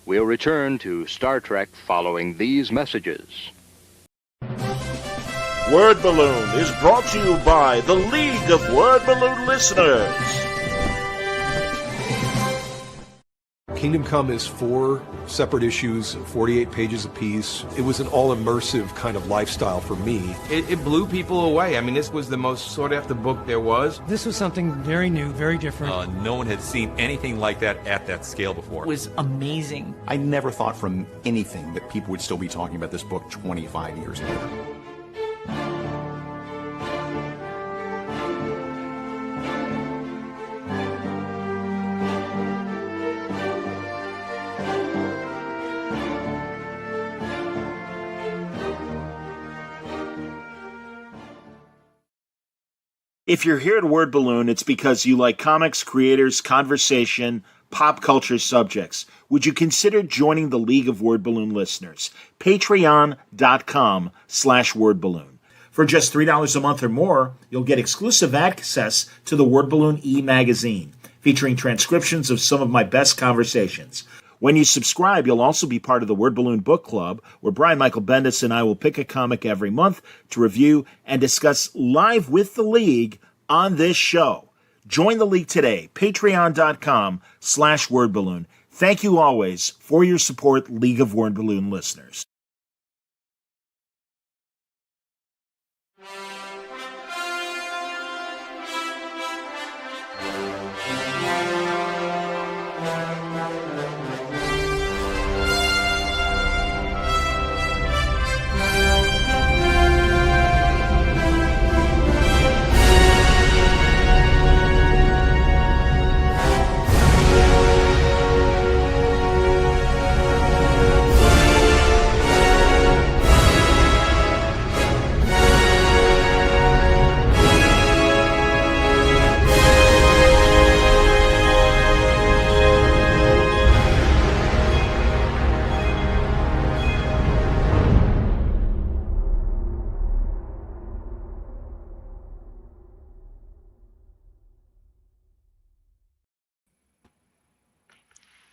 We'll return to Star Trek following these messages. Word Balloon is brought to you by the League of Word Balloon Listeners. Kingdom Come is 4 separate issues, 48 pages apiece. It was an all-immersive kind of lifestyle for me. It blew people away. I mean, this was the most sought-after book there was. This was something very new, very different. No one had seen anything like that at that scale before. It was amazing. I never thought from anything that people would still be talking about this book 25 years later. If you're here at Word Balloon, it's because you like comics, creators, conversation, pop culture subjects. Would you consider joining the League of Word Balloon Listeners? Patreon.com/wordballoon. For just $3 a month or more, you'll get exclusive access to the Word Balloon e-magazine, featuring transcriptions of some of my best conversations. When you subscribe, you'll also be part of the Word Balloon Book Club, where Brian Michael Bendis and I will pick a comic every month to review and discuss live with the League on this show. Join the League today, patreon.com/wordballoon. Thank you always for your support, League of Word Balloon listeners.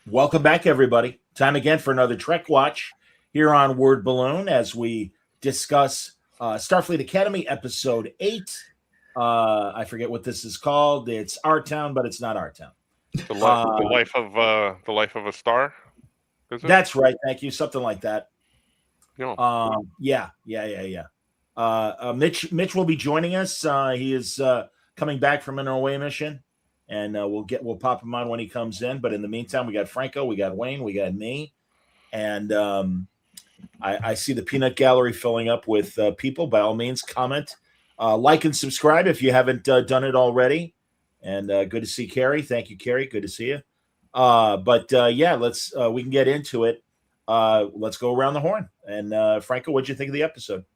Welcome back, everybody. Time again for another Trek Watch here on Word Balloon as we discuss Starfleet Academy Episode 8. I forget what this is called. It's Our Town, but it's not Our Town. The life of a star. Is it? That's right. Thank you. Something like that. Yeah. Yeah. Mitch will be joining us. He is coming back from an away mission. And we'll pop him on when he comes in. But in the meantime, we got Franco, we got Wayne, we got me, and I see the peanut gallery filling up with people. By all means, comment, like, and subscribe if you haven't done it already. And good to see Carrie. Thank you, Carrie. Good to see you. Let's we can get into it. Let's go around the horn. And Franco, what'd you think of the episode?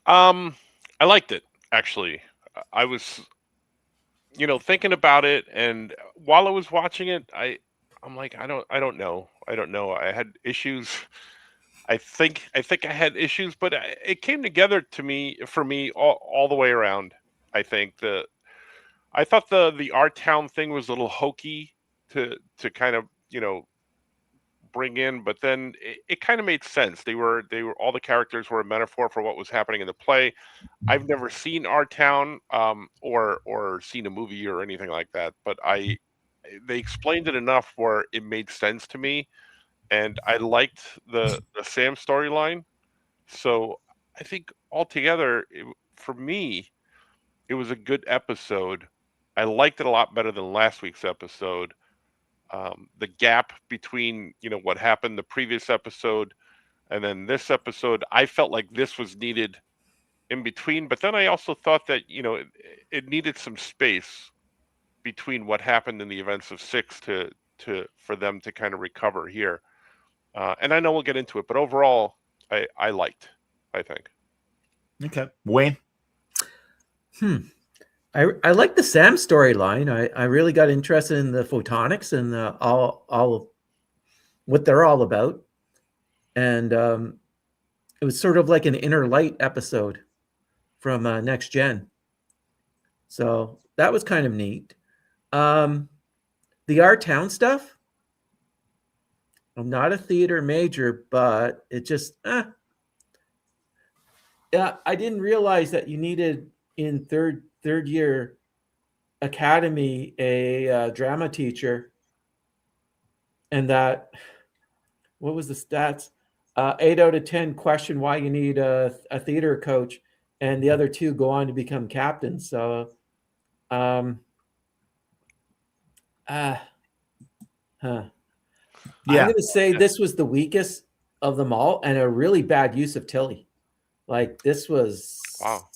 I liked it, actually. I was thinking about it, and while I was watching it, I'm like, I don't know. I had issues. I think I had issues, but it came together for me all the way around. I thought the Our Town thing was a little hokey to kind of bring in, but then it kind of made sense. They were all the characters were a metaphor for what was happening in the play. I've never seen Our Town or seen a movie or anything like that, but they explained it enough where it made sense to me, and I liked the Sam storyline. So I think altogether, for me, it was a good episode. I liked it a lot better than last week's episode. The gap between what happened the previous episode and then this episode, I felt like this was needed in between, but then I also thought that it needed some space between what happened in the events of 6 for them to kind of recover here. And I know we'll get into it, but overall I liked, I think. Okay. Wayne? I like the Sam storyline. I really got interested in the photonics and all of what they're all about. And it was sort of like an Inner Light episode from Next Gen. So that was kind of neat. The Our Town stuff, I'm not a theater major, but it just yeah, I didn't realize that you needed in third year academy a drama teacher, and that what was the stats? 8 out of 10 question why you need a theater coach, and the other 2 go on to become captains. So, huh. I'm going to say this was the weakest of them all, and a really bad use of Tilly. Like this was Wow.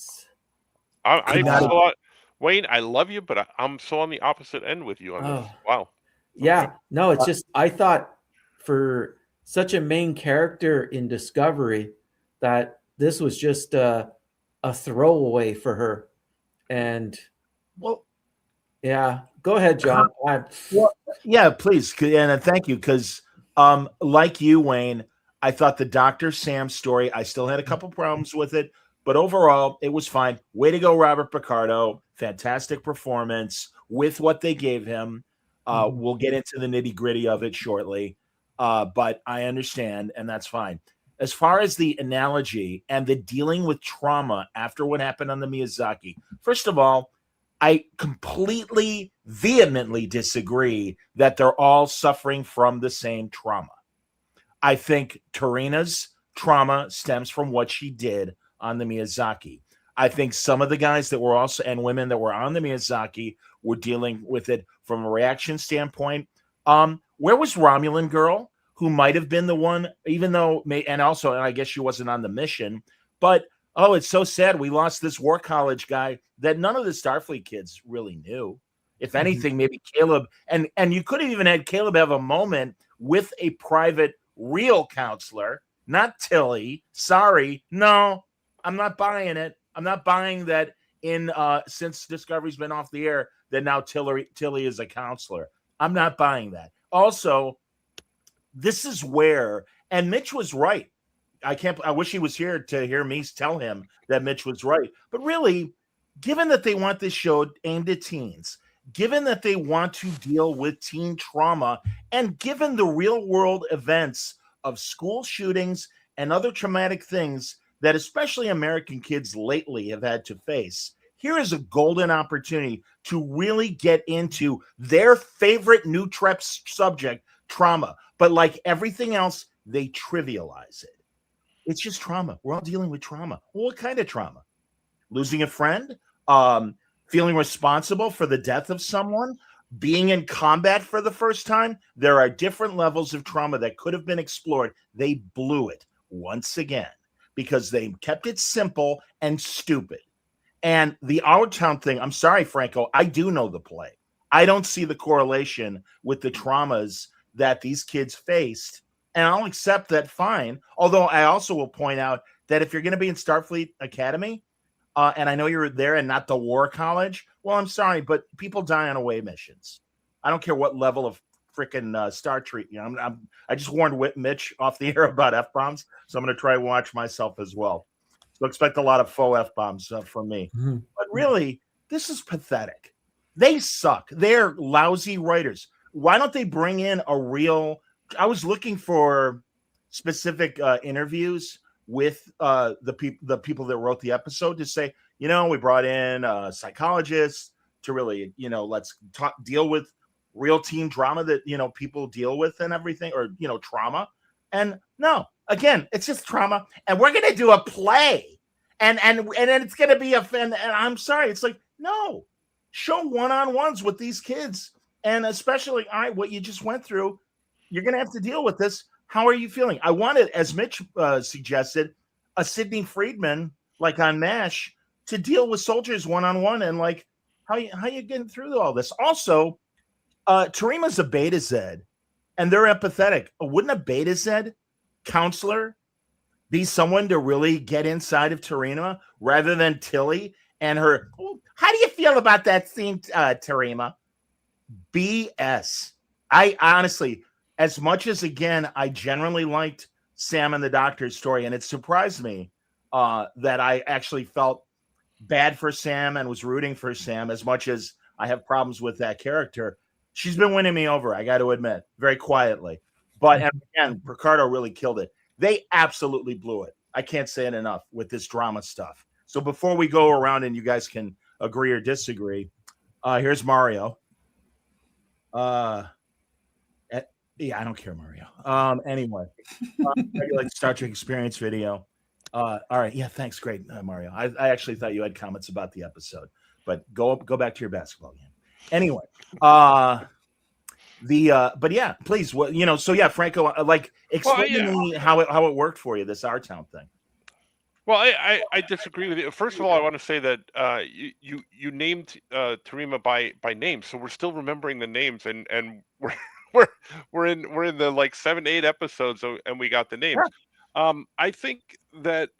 I'm so Wayne, I love you, but I'm so on the opposite end with you on this. Wow. Yeah, no, it's just I thought for such a main character in Discovery that this was just a throwaway for her. And well, yeah, go ahead, John. Well, yeah, please, and thank you, because like you, Wayne, I thought the Dr. Sam story, I still had a couple problems with it, but overall, it was fine. Way to go, Robert Picardo. Fantastic performance with what they gave him. We'll get into the nitty-gritty of it shortly, but I understand, and that's fine. As far as the analogy and the dealing with trauma after what happened on the Miyazaki, first of all, I completely, vehemently disagree that they're all suffering from the same trauma. I think Tarina's trauma stems from what she did on the Miyazaki. I think some of the guys that were also, and women that were on the Miyazaki, were dealing with it from a reaction standpoint. Where was Romulan girl, who might have been the one, even though, and also, and I guess she wasn't on the mission, but oh, it's so sad. We lost this war college guy that none of the Starfleet kids really knew. If anything, maybe Caleb, and you could have even had Caleb have a moment with a private, real counselor, not Tilly. Sorry, no, I'm not buying it. I'm not buying that in since Discovery's been off the air that now Tilly is a counselor. I'm not buying that. Also, this is where, and Mitch was right. I wish he was here to hear me tell him that Mitch was right. But really, given that they want this show aimed at teens, given that they want to deal with teen trauma, and given the real world events of school shootings and other traumatic things that especially American kids lately have had to face, here is a golden opportunity to really get into their favorite new subject, trauma. But like everything else, they trivialize it. It's just trauma. We're all dealing with trauma. Well, what kind of trauma? Losing a friend, feeling responsible for the death of someone, being in combat for the first time. There are different levels of trauma that could have been explored. They blew it once again because they kept it simple and stupid. And the Our Town thing, I'm sorry, Franco, I do know the play. I don't see the correlation with the traumas that these kids faced. And I'll accept that, fine. Although I also will point out that if you're going to be in Starfleet Academy, and I know you're there and not the war college, well, I'm sorry, but people die on away missions. I don't care what level of freaking Star Trek. You know, I just warned Mitch off the air about F-bombs, so I'm going to try and watch myself as well. So expect a lot of faux F-bombs from me. Mm-hmm. But really, this is pathetic. They suck. They're lousy writers. Why don't they bring in a real... I was looking for specific interviews with the people that wrote the episode to say, you know, we brought in psychologists to really, you know, let's deal with real teen drama that, you know, people deal with and everything, or, you know, trauma. And no, again, it's just trauma. And we're going to do a play and it's going to be and I'm sorry. It's like, no, show one-on-ones with these kids. And especially, all right, what you just went through, you're going to have to deal with this. How are you feeling? I wanted, as Mitch suggested, a Sidney Friedman, like on MASH, to deal with soldiers one-on-one and like, how you getting through all this? Also, Tarima's a Beta Z, and they're empathetic. Wouldn't a Beta Z counselor be someone to really get inside of Tarima rather than Tilly and her? Oh, how do you feel about that scene, Tarima? BS. I honestly, as much as, again, I generally liked Sam and the Doctor's story, and it surprised me that I actually felt bad for Sam and was rooting for Sam as much as I have problems with that character. She's been winning me over, I got to admit, very quietly. But and again, Ricardo really killed it. They absolutely blew it. I can't say it enough with this drama stuff. So before we go around and you guys can agree or disagree, here's Mario. Yeah, I don't care, Mario. Anyway, like Star Trek Experience video. All right, yeah, thanks, great, Mario. I actually thought you had comments about the episode, but go back to your basketball game. Anyway, but yeah, please, so yeah, Franco, like explain to me how it worked for you, this Our Town thing. Well, I disagree with you. First of all, I want to say that you named Tarima by name, so we're still remembering the names, and we're in the like 7-8 episodes, and we got the names. Yeah. I think that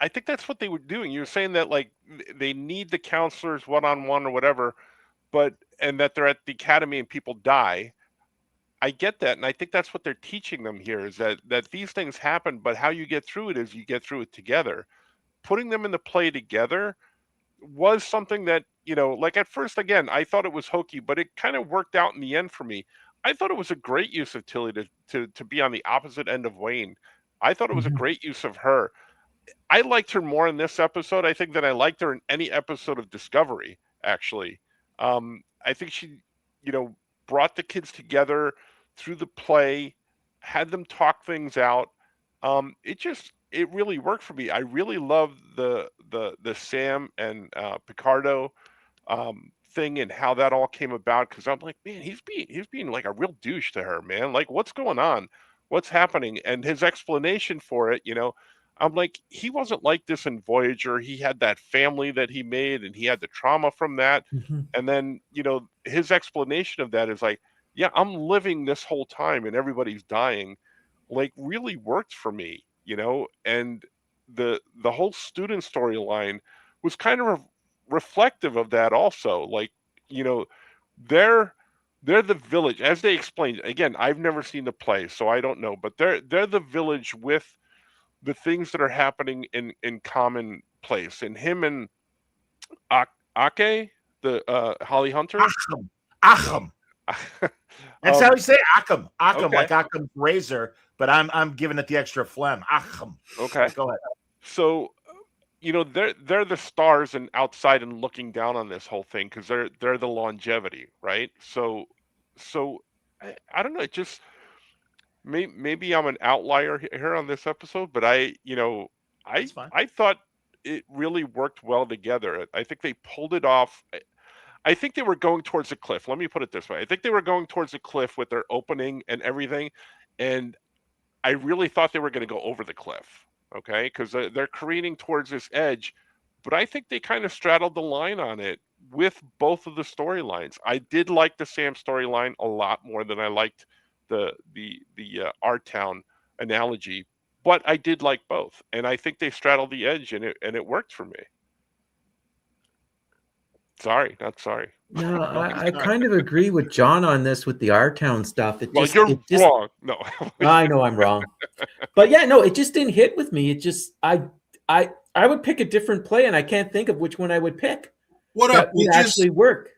I think that's what they were doing. You're saying that like they need the counselors one-on-one or whatever, and that they're at the academy and people die. I get that, and I think that's what they're teaching them here is that these things happen, but how you get through it is you get through it together. Putting them in the play together was something that, like at first, again, I thought it was hokey, but it kind of worked out in the end for me. I thought it was a great use of Tilly to be on the opposite end of Wayne. I thought it was a great use of her. I liked her more in this episode, I think, than I liked her in any episode of Discovery, actually. I think she, brought the kids together through the play, had them talk things out. It really worked for me. I really love the Sam and Picardo thing and how that all came about, because I'm like, man, he's being like a real douche to her, man. Like, what's going on? What's happening? And his explanation for it, I'm like, he wasn't like this in Voyager. He had that family that he made, and he had the trauma from that. Mm-hmm. And then, his explanation of that is like, yeah, I'm living this whole time and everybody's dying, like really worked for me, and the whole student storyline was kind of reflective of that also. Like, they're the village, as they explained. Again, I've never seen the play, so I don't know, but they're the village with the things that are happening in common place. And him and Ake, the Holly Hunter, Acham. That's how we say Acham. Acham, okay. Like Acham razor, but I'm giving it the extra phlegm. Acham. Okay, go ahead. So, they're the stars and outside and looking down on this whole thing, because they're the longevity, right? So I don't know. It just maybe I'm an outlier here on this episode, but I thought it really worked well together. I think they pulled it off. I think they were going towards a cliff. Let me put it this way. I think they were going towards a cliff with their opening and everything. And I really thought they were going to go over the cliff. Okay. Because they're careening towards this edge. But I think they kind of straddled the line on it with both of the storylines. I did like the Sam storyline a lot more than I liked the Our Town analogy. But I did like both. And I think they straddled the edge, and it worked for me. Sorry, not sorry. No, I kind of agree with John on this with the Our Town stuff. You're wrong. No, I know I'm wrong, but yeah, no, it just didn't hit with me. It just I would pick a different play, and I can't think of which one I would pick. What would actually work?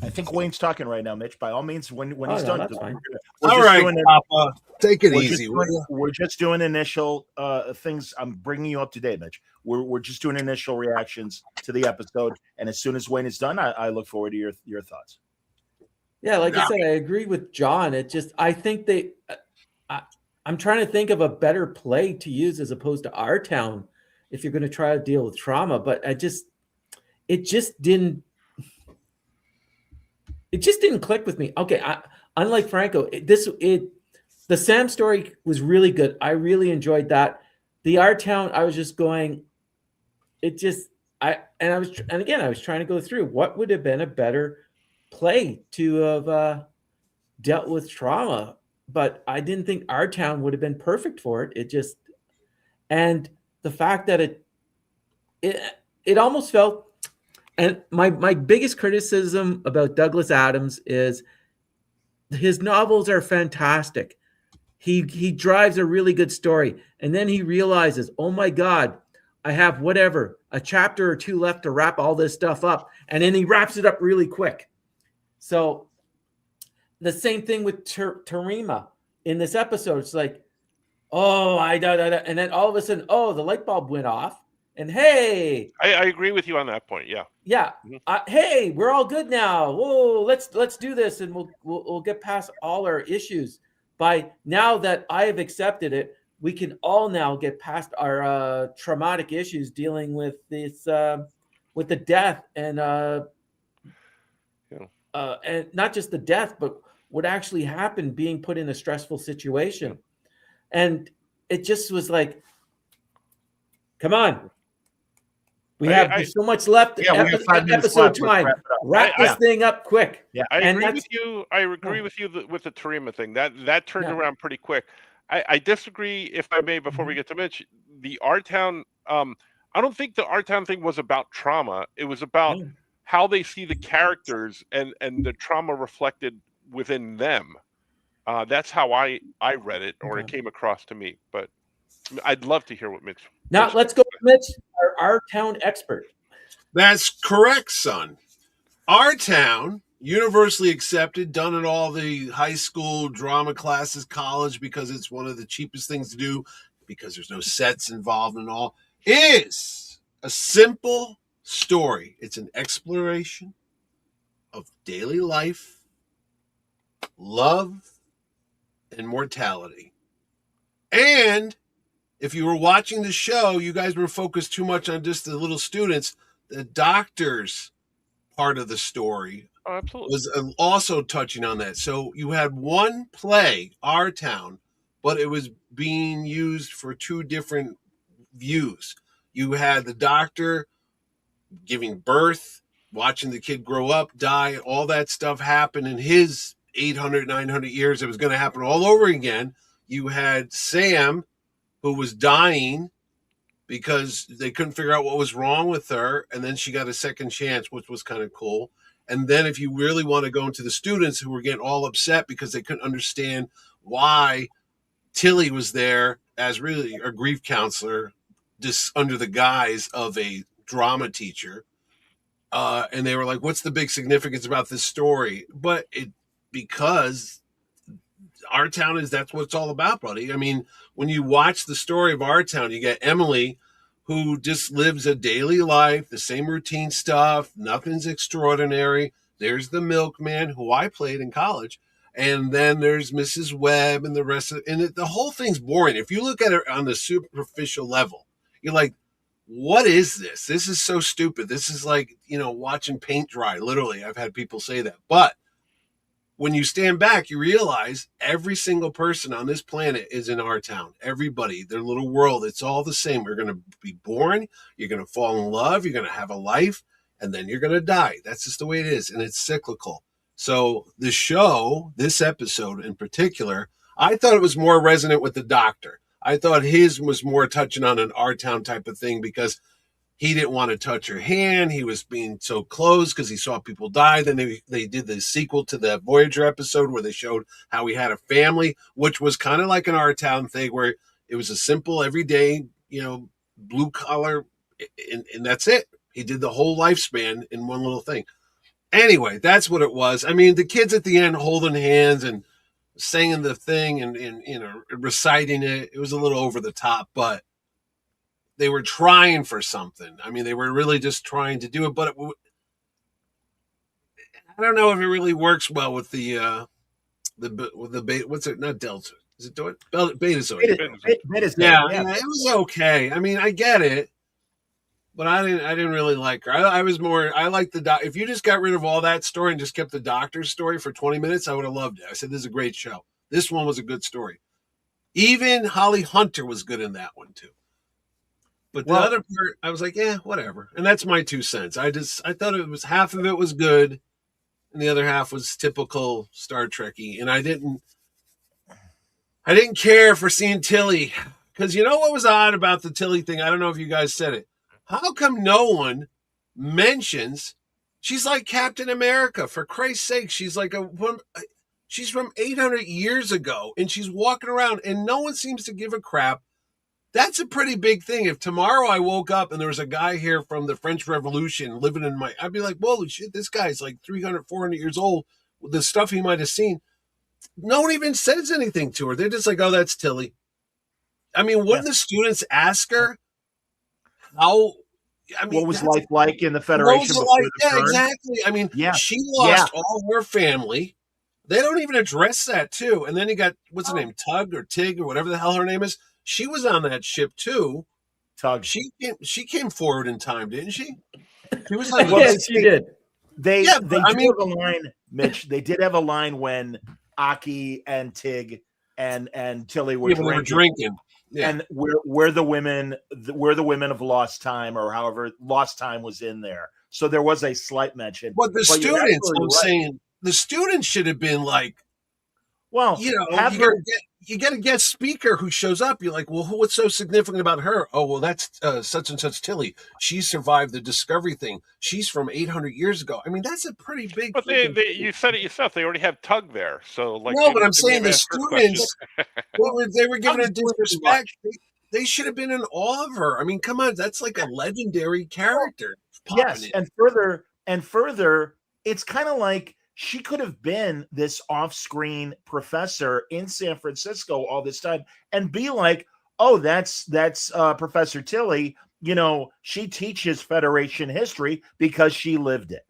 I think Wayne's talking right now, Mitch. By all means, when he's done, that's fine. All right, Papa, take it easy. We're just doing initial things. I'm bringing you up to date, Mitch. We're just doing initial reactions to the episode, and as soon as Wayne is done, I look forward to your thoughts. Yeah, like I said, I agree with John. It just, I think I'm trying to think of a better play to use as opposed to Our Town if you're going to try to deal with trauma, but it just didn't click with me. Okay, unlike Franco, the Sam story was really good. I really enjoyed that. The Our Town, I was just going. I was trying to go through what would have been a better play to have dealt with trauma, but I didn't think Our Town would have been perfect for it. It just, and the fact that it almost felt. And my biggest criticism about Douglas Adams is his novels are fantastic. He drives a really good story. And then he realizes, oh my God, I have a chapter or two left to wrap all this stuff up. And then he wraps it up really quick. So the same thing with Terima in this episode. It's like, oh, and then all of a sudden, oh, the light bulb went off, and hey, I agree with you on that point. Yeah. Yeah. Hey, we're all good now. Whoa, let's do this, and we'll get past all our issues. By now that I have accepted it, we can all now get past our traumatic issues dealing with this, with the death and not just the death, but what actually happened, being put in a stressful situation, and it just was like, come on. We have so much left. Yeah, we have 5 minutes episode left. time. Wrap this thing up quick. Yeah, I agree with you. I agree with you with the Terima thing. That turned around pretty quick. I disagree, if I may, before we get to Mitch. The R-Town. I don't think the R-Town thing was about trauma. It was about how they see the characters and the trauma reflected within them. That's how I read it, or it came across to me. But I'd love to hear what Mitch. Now let's go to Mitch, our town expert. That's correct, son. Our town, universally accepted, done in all the high school drama classes, college, because it's one of the cheapest things to do, because there's no sets involved and all, is a simple story. It's an exploration of daily life, love, and mortality. And if you were watching the show, you guys were focused too much on just the little students. The doctors part of the story was also touching on that. So you had one play, Our Town, but it was being used for 2 different views. You had the doctor giving birth, watching the kid grow up, die, all that stuff happen in his 800, 900 years. It was going to happen all over again. You had Sam, who was dying because they couldn't figure out what was wrong with her, and then she got a second chance, which was kind of cool. And then if you really want to go into the students who were getting all upset because they couldn't understand why Tilly was there as really a grief counselor, just under the guise of a drama teacher. And they were like, what's the big significance about this story? But because Our Town that's what it's all about, buddy. I mean, when you watch the story of Our Town, you get Emily, who just lives a daily life, the same routine stuff. Nothing's extraordinary. There's the milkman, who I played in college. And then there's Mrs. Webb and the rest of it. And the whole thing's boring. If you look at it on the superficial level, you're like, what is this? This is so stupid. This is like, watching paint dry. Literally, I've had people say that. But when you stand back, you realize every single person on this planet is in Our Town. Everybody, their little world, it's all the same. We're going to be born. You're going to fall in love. You're going to have a life. And then you're going to die. That's just the way it is. And it's cyclical. So the show, this episode in particular, I thought it was more resonant with the doctor. I thought his was more touching on an Our Town type of thing, because he didn't want to touch her hand. He was being so close because he saw people die. Then they did the sequel to the Voyager episode where they showed how he had a family, which was kind of like an Our Town thing, where it was a simple, everyday, blue collar, and that's it. He did the whole lifespan in one little thing. Anyway, that's what it was. I mean, the kids at the end holding hands and singing the thing and reciting it, it was a little over the top, but they were trying for something. I mean, they were really just trying to do it, but I don't know if it really works well with the beta. What's it? Not Delta. Is it Betazoid? Betazoid. Yeah, it was okay. I mean, I get it, but I didn't really like her. I liked the doc. If you just got rid of all that story and just kept the doctor's story for 20 minutes, I would have loved it. I said, this is a great show. This one was a good story. Even Holly Hunter was good in that one too. But the other part, I was like, yeah, whatever. And that's my 2 cents. I thought it was half of it was good, and the other half was typical Star Trek-y. And I didn't care for seeing Tilly, because you know what was odd about the Tilly thing? I don't know if you guys said it. How come no one mentions she's like Captain America? For Christ's sake, she's like she's from 800 years ago, and she's walking around, and no one seems to give a crap. That's a pretty big thing. If tomorrow I woke up and there was a guy here from the French Revolution living I'd be like, holy shit, this guy's like 300, 400 years old. The stuff he might have seen. no one even says anything to her. They're just like, "Oh, that's Tilly." I mean, wouldn't the students ask her how? I mean, what was life like in the what was Federation it before like? the Yeah, turn? exactly. I mean, Yeah, she yeah. lost all her family. They don't even address that too. And then you got what's her name, Tug or Tig or whatever the hell her name is. She was on that ship too. Tug. She came forward in time, didn't she? She was on the Well, Yes, you did. They Yeah, they but I do mean- have a line, Mitch. They did have a line when Aki and Tig and Tilly were Yeah, when they were drinking. Yeah. and we're the women of lost time, or however lost time was in there. So there was a slight mention. But the you're students, absolutely I'm right. saying, the students should have been like, Well, you know, have you her. get a guest speaker who shows up. You're like, well, what's so significant about her? Oh, well, that's such and such Tilly. She survived the discovery thing. She's from 800 years ago. I mean, that's a pretty big. But you said it yourself. They already have Tug there, so like. No, but I'm they saying may the have asked her questions. students, they were giving her Tug's doing too disrespect. They should have been in awe of her. I mean, come on, that's like a legendary character. Yes, in. and further, it's kind of like she could have been this off-screen professor in San Francisco all this time and be like, oh, that's Professor Tilly. You know, she teaches Federation history because she lived it.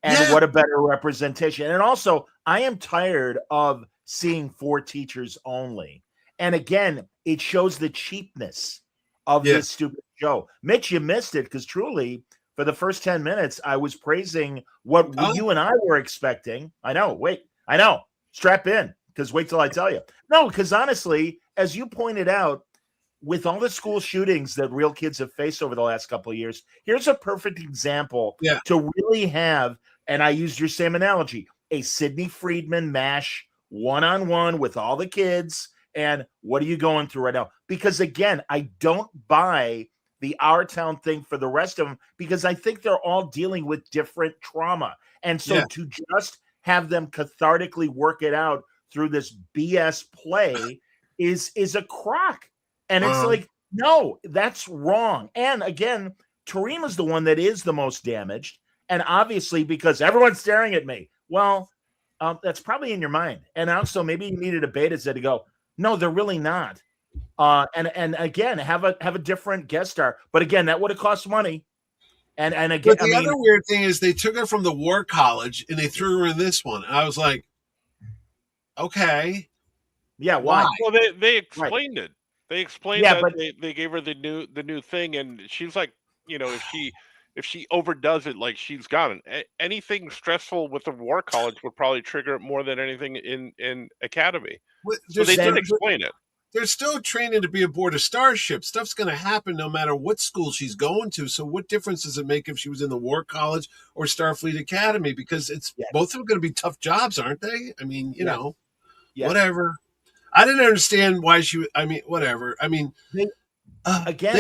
And Yeah. what a better representation. And also, I am tired of seeing 4 teachers only. And again, it shows the cheapness of this stupid show. Mitch, you missed it because truly, for the first 10 minutes, I was praising what you and I were expecting. I know. Strap in, because wait till I tell you. No, because honestly, as you pointed out, with all the school shootings that real kids have faced over the last couple of years, here's a perfect example to really have, and I used your same analogy, a Sidney Friedman MASH one-on-one with all the kids. And what are you going through right now? Because again, I don't buy the Our Town thing for the rest of them, because I think they're all dealing with different trauma. And so to just have them cathartically work it out through this BS play is a crock. And it's like, no, that's wrong. And again, Tarima's the one that is the most damaged. And obviously, because everyone's staring at me. Well, that's probably in your mind. And also maybe you needed a beta set to go, no, they're really not. And again, have a different guest star. But again, that would have cost money. And again, but the other weird thing is they took her from the War College and they threw her in this one. And I was like, okay. Yeah, why? Well, they explained it. They explained that they gave her the new thing, and she's like, you know, if she overdoes it, like she's gone. Anything stressful with the War College would probably trigger it more than anything in Academy. So they did explain it. They're still training to be aboard a starship. Stuff's going to happen no matter what school she's going to. So what difference does it make if she was in the War College or Starfleet Academy? Because it's both of them going to be tough jobs, aren't they? I mean, you know, whatever. I didn't understand why whatever. I mean, again,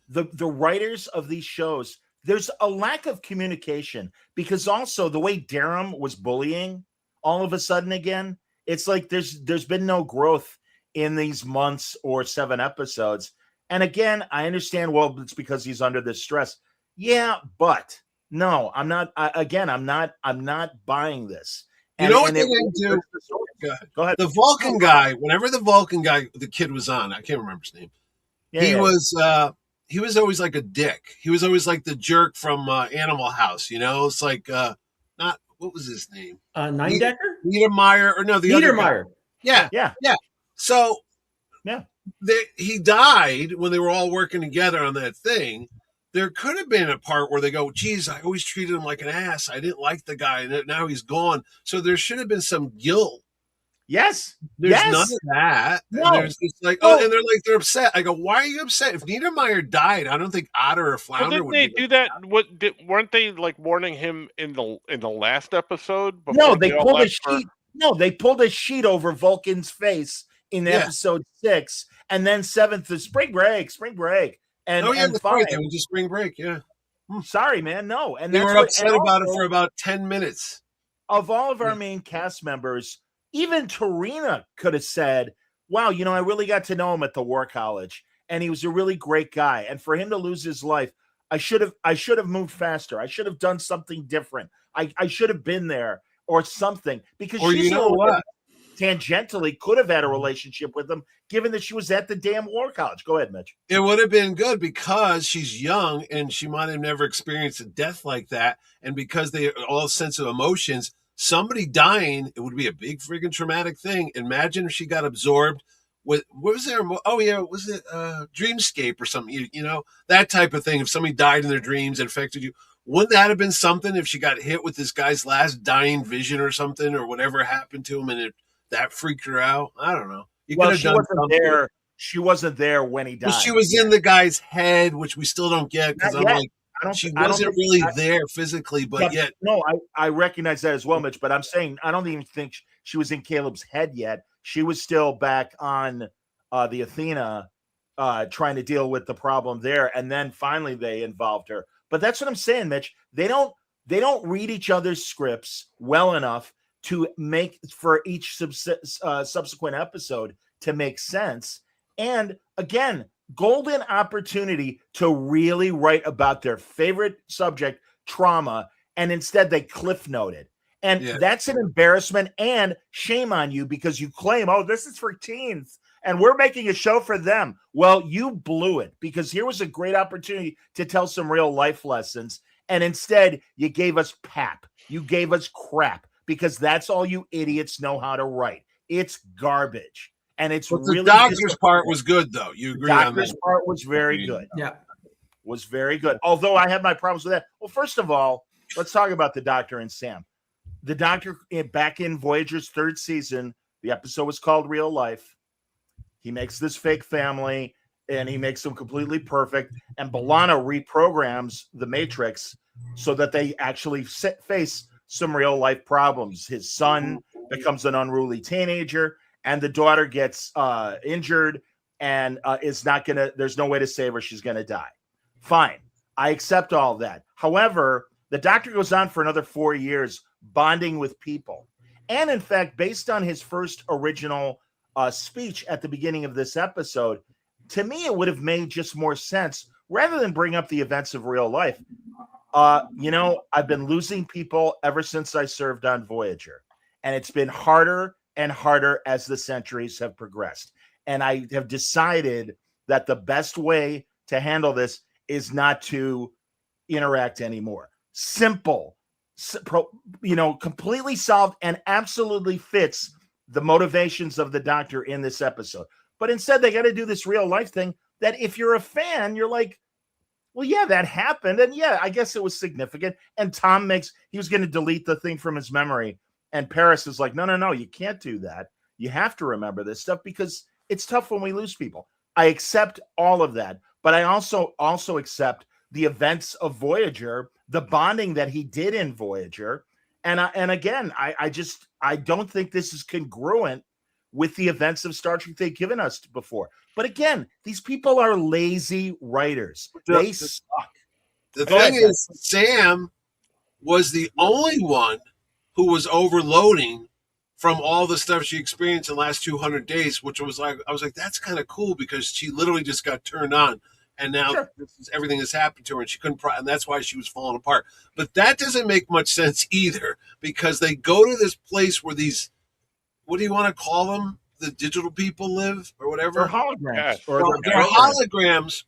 the writers of these shows, there's a lack of communication, because also the way Durham was bullying all of a sudden again, it's like there's been no growth in these months or 7 episodes. And again, I understand, well, it's because he's under this stress. Yeah, but no, I'm not. I'm not buying this. You know what they didn't do? Go ahead. The Vulcan guy, whenever the Vulcan guy, the kid was on, I can't remember his name. He was always like a dick. He was always like the jerk from Animal House. You know, it's like not what was his name? Ninedecker? Niedermeyer, or no, the Niedermeyer. other guy. Yeah. So he died when they were all working together on that thing. There could have been a part where they go, geez, I always treated him like an ass. I didn't like the guy, and now he's gone. So there should have been some guilt. Yes. There's none of that. No. And there's just like, and they're upset. I go, why are you upset? If Niedermeyer died, I don't think Otter or Flounder would they do that? Weren't they like warning him in the last episode? No, they pulled a sheet. No, they pulled a sheet over Vulcan's face in episode 6, and then 7th is spring break. And that's right. They were just spring break. Yeah. Sorry, man. No, and they were upset about it for about 10 minutes. Of all of our main cast members, even Tarina could have said, wow, you know, I really got to know him at the War College, and he was a really great guy. And for him to lose his life, I should have moved faster. I should have done something different. I should have been there. or something, because Or she's you know the only one what? tangentially could have had a relationship with him, given that she was at the damn war college. Go ahead, Mitch. It would have been good because she's young and she might have never experienced a death like that. And because they all sense of emotions, somebody dying, it would be a big freaking traumatic thing. Imagine if she got absorbed with, what was there? Oh, yeah, was it Dreamscape or something? You know, that type of thing. If somebody died in their dreams and affected you, wouldn't that have been something if she got hit with this guy's last dying vision or something, or whatever happened to him and that freaked her out? I don't know. You could have She done wasn't something. there. She wasn't there when he died. Well, she was in the guy's head, which we still don't get because I'm like, she wasn't really there physically, but yet. No, I recognize that as well, Mitch. But I'm saying I don't even think she was in Caleb's head yet. She was still back on the Athena, trying to deal with the problem there, and then finally they involved her. But that's what I'm saying, Mitch. They don't read each other's scripts well enough to make for each subsequent episode to make sense. And again, golden opportunity to really write about their favorite subject, trauma, and instead they cliff noted. And that's an embarrassment, and shame on you, because you claim, oh, this is for teens and we're making a show for them. Well, you blew it, because here was a great opportunity to tell some real life lessons. And instead you gave us pap. You gave us crap, because that's all you idiots know how to write. It's garbage. And it's really the doctor's part was good, though. You agree on that? The doctor's part was very good. Yeah. Was very good. Although I had my problems with that. Well, first of all, let's talk about the Doctor and Sam. The Doctor, back in Voyager's 3rd season, the episode was called Real Life. He makes this fake family, and he makes them completely perfect. And B'Elanna reprograms the Matrix so that they actually face some real life problems. His son becomes an unruly teenager, and the daughter gets injured and is not going to, there's no way to save her. She's going to die. Fine. I accept all that. However, the Doctor goes on for another 4 years bonding with people. And in fact, based on his first original speech at the beginning of this episode, to me, it would have made just more sense rather than bring up the events of real life. I've been losing people ever since I served on Voyager, and it's been harder and harder as the centuries have progressed. And I have decided that the best way to handle this is not to interact anymore. Simple, completely solved, and absolutely fits the motivations of the Doctor in this episode. But instead, they got to do this real life thing that if you're a fan, you're like, well, yeah, that happened. And yeah, I guess it was significant. And Tom he was going to delete the thing from his memory. And Paris is like, no, you can't do that. You have to remember this stuff, because it's tough when we lose people. I accept all of that. But I also accept the events of Voyager, the bonding that he did in Voyager. And again, I don't think this is congruent with the events of Star Trek they've given us before. But again, these people are lazy writers. They suck. The thing is, Sam was the only one who was overloading from all the stuff she experienced in the last 200 days, which was like, I was like, that's kind of cool, because she literally just got turned on. And now everything has happened to her, and she couldn't, and that's why she was falling apart. But that doesn't make much sense either, because they go to this place where these, what do you want to call them? The digital people live, or whatever. They're holograms. Yes. They're holograms,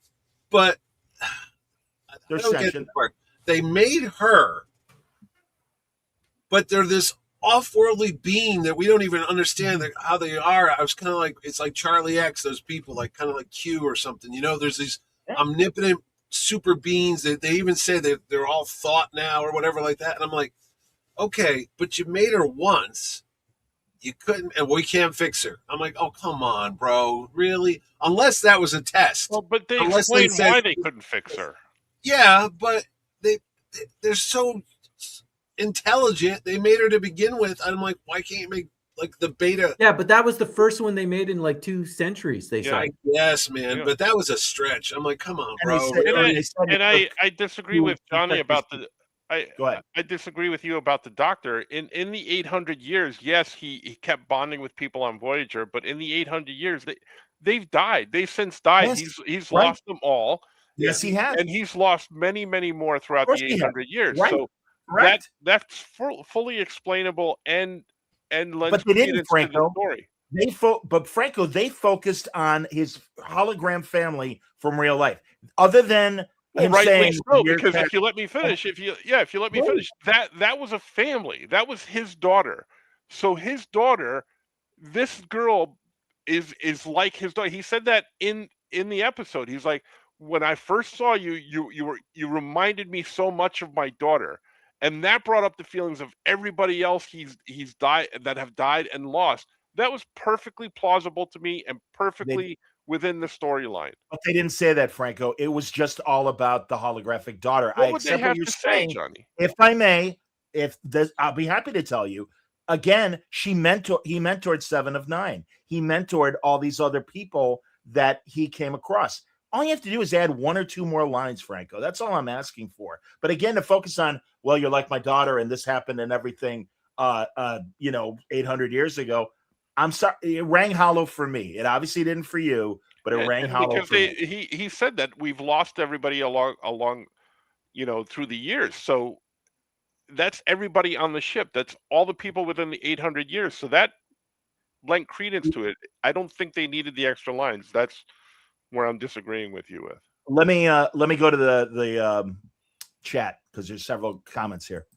but they're I don't get the part. They made her, but they're this off-worldly being that we don't even understand how they are. I was kind of like, it's like Charlie X, those people, like kind of like Q or something. There's these omnipotent super beings that they even say that they're all thought now or whatever like that. And I'm like, okay, but you made her once. You couldn't, and we can't fix her. I'm like, oh, come on, bro. Really? Unless that was a test. Well, but they explained why they couldn't fix her. Yeah, but they're so intelligent. They made her to begin with. I'm like, why can't you make like the beta? Yeah, but that was the first one they made in like 2 centuries. They said. Yes, man. Yeah. But that was a stretch. I'm like, come on, bro. I disagree with Johnny about the. Go ahead. I disagree with you about the Doctor. In the 800 years, yes, he kept bonding with people on Voyager, but in the 800 years, they've died. They've since died. Yes, he's lost them all. Yes, he has. And he's lost many, many more throughout the 800 years. Right. So that's fully explainable and lends But they didn't, credence to the Franco. story. But Franco, they focused on his hologram family from real life. Other than him Rightly saying, so, because if you let me finish, that was a family. That was his daughter. So his daughter, this girl is like his daughter. He said that in the episode. He's like, when I first saw you, you reminded me so much of my daughter. And that brought up the feelings of everybody else he's died, that have died and lost. That was perfectly plausible to me and perfectly within the storyline. But they didn't say that, Franco. It was just all about the holographic daughter. What I would they accept have what you're to say, saying, Johnny? if I may. I'll be happy to tell you. Again, he mentored 7 of 9. He mentored all these other people that he came across. All you have to do is add 1 or 2 more lines, Franco. That's all I'm asking for. But again, to focus on, well, you're like my daughter, and this happened and everything, 800 years ago. I'm sorry, it rang hollow for me. It obviously didn't for you, but it rang hollow because for me. he said that we've lost everybody along through the years. So that's everybody on the ship. That's all the people within the 800 years. So that lent credence to it. I don't think they needed the extra lines. That's where I'm disagreeing with you with. Let me go to the chat because there's several comments here.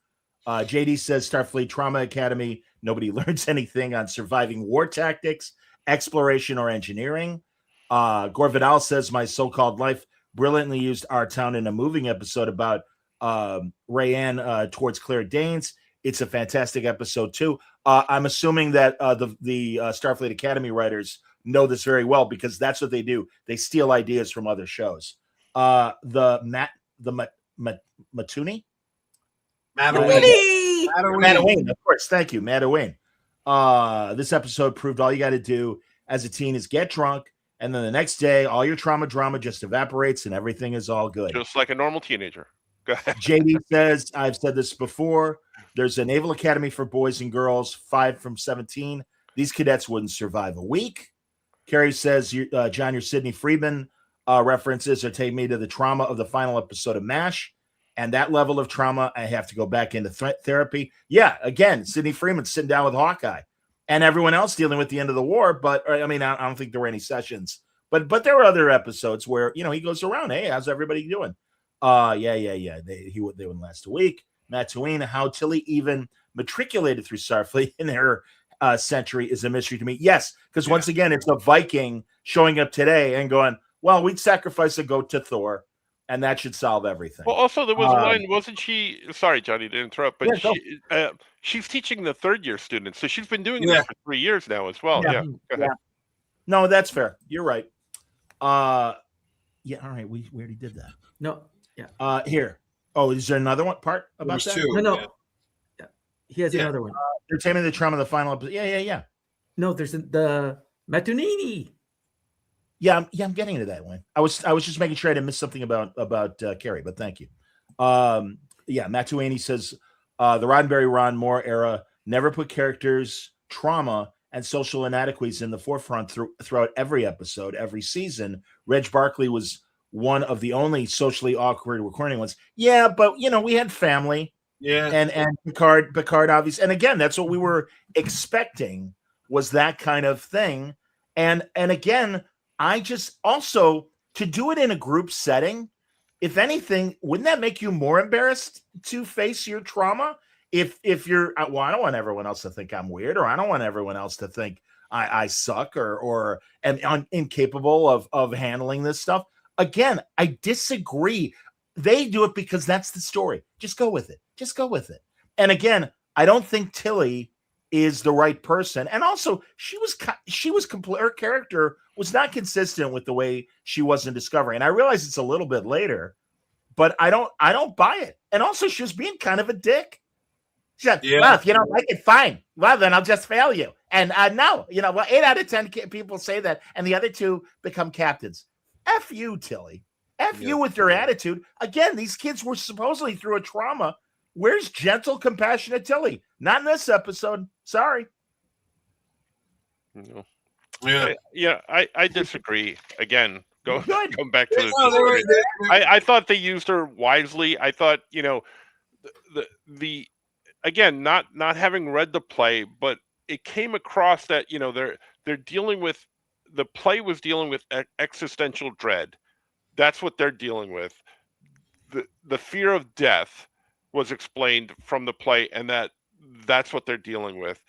JD says Starfleet Trauma Academy. Nobody learns anything on surviving war tactics, exploration, or engineering. Gore Vidal says my so-called life brilliantly used our town in a moving episode about Rayanne towards Claire Danes. It's a fantastic episode too. I'm assuming that the Starfleet Academy writers know this very well because that's what they do. They steal ideas from other shows. Matuni. Mattawayne, of course. Thank you, Mattawayne. This episode proved all you got to do as a teen is get drunk, and then the next day, all your drama just evaporates, and everything is all good. Just like a normal teenager. Go ahead. JD says, I've said this before. There's a Naval Academy for boys and girls, 5 from 17. These cadets wouldn't survive a week. Carrie says, John, your Sidney Freeman references are take me to the trauma of the final episode of MASH. And that level of trauma, I have to go back into therapy. Yeah, again, Sidney Freeman sitting down with Hawkeye and everyone else dealing with the end of the war. But I mean, I don't think there were any sessions. But there were other episodes where, he goes around. Hey, how's everybody doing? Yeah. They wouldn't last a week. Matt Twain, how Tilly even matriculated through Starfleet in her century is a mystery to me. Yes, because once again, it's a Viking showing up today and going, well, we'd sacrifice a goat to Thor. And that should solve everything. Well, also there was a line, wasn't she? Sorry, Johnny, to interrupt, but she's teaching the 3rd-year students, so she's been doing this for 3 years now as well. Yeah. No, that's fair. You're right. All right. We already did that. No. Yeah. Here. Oh, is there another part about that? 2. No. Yeah. He has another one. They're taming the trauma of the final episode. Yeah. No, there's the Matunini. Yeah, I'm getting to that one. I was just making sure I didn't miss something about Carrie, but thank you. Matt Tuaney says the Roddenberry Ron Moore era never put characters' trauma and social inadequacies in the forefront throughout every episode, every season. Reg Barkley was one of the only socially awkward recording ones. Yeah, but we had family. Yeah, and Picard obviously, and again, that's what we were expecting was that kind of thing. And again, I just also to do it in a group setting, if anything, wouldn't that make you more embarrassed to face your trauma? If you're, well, I don't want everyone else to think I'm weird, or I don't want everyone else to think I suck or am incapable of handling this stuff. Again, I disagree. They do it because that's the story. Just go with it. And again, I don't think Tilly is the right person. And also, she was complete. Her character was not consistent with the way she was in Discovery. And I realize it's a little bit later, but I don't buy it. And also, she was being kind of a dick. She said, well, if you don't like it, fine. Well, then I'll just fail you. And no, 8 out of 10 people say that, and the other 2 become captains. F you, Tilly. F you with your attitude. Again, these kids were supposedly through a trauma. Where's gentle, compassionate Tilly? Not in this episode. Sorry. No. I disagree. Again, come back to the I thought they used her wisely. I thought, the again, not having read the play, but it came across that they're dealing with, the play was dealing with existential dread. That's what they're dealing with. The fear of death was explained from the play, and that's what they're dealing with.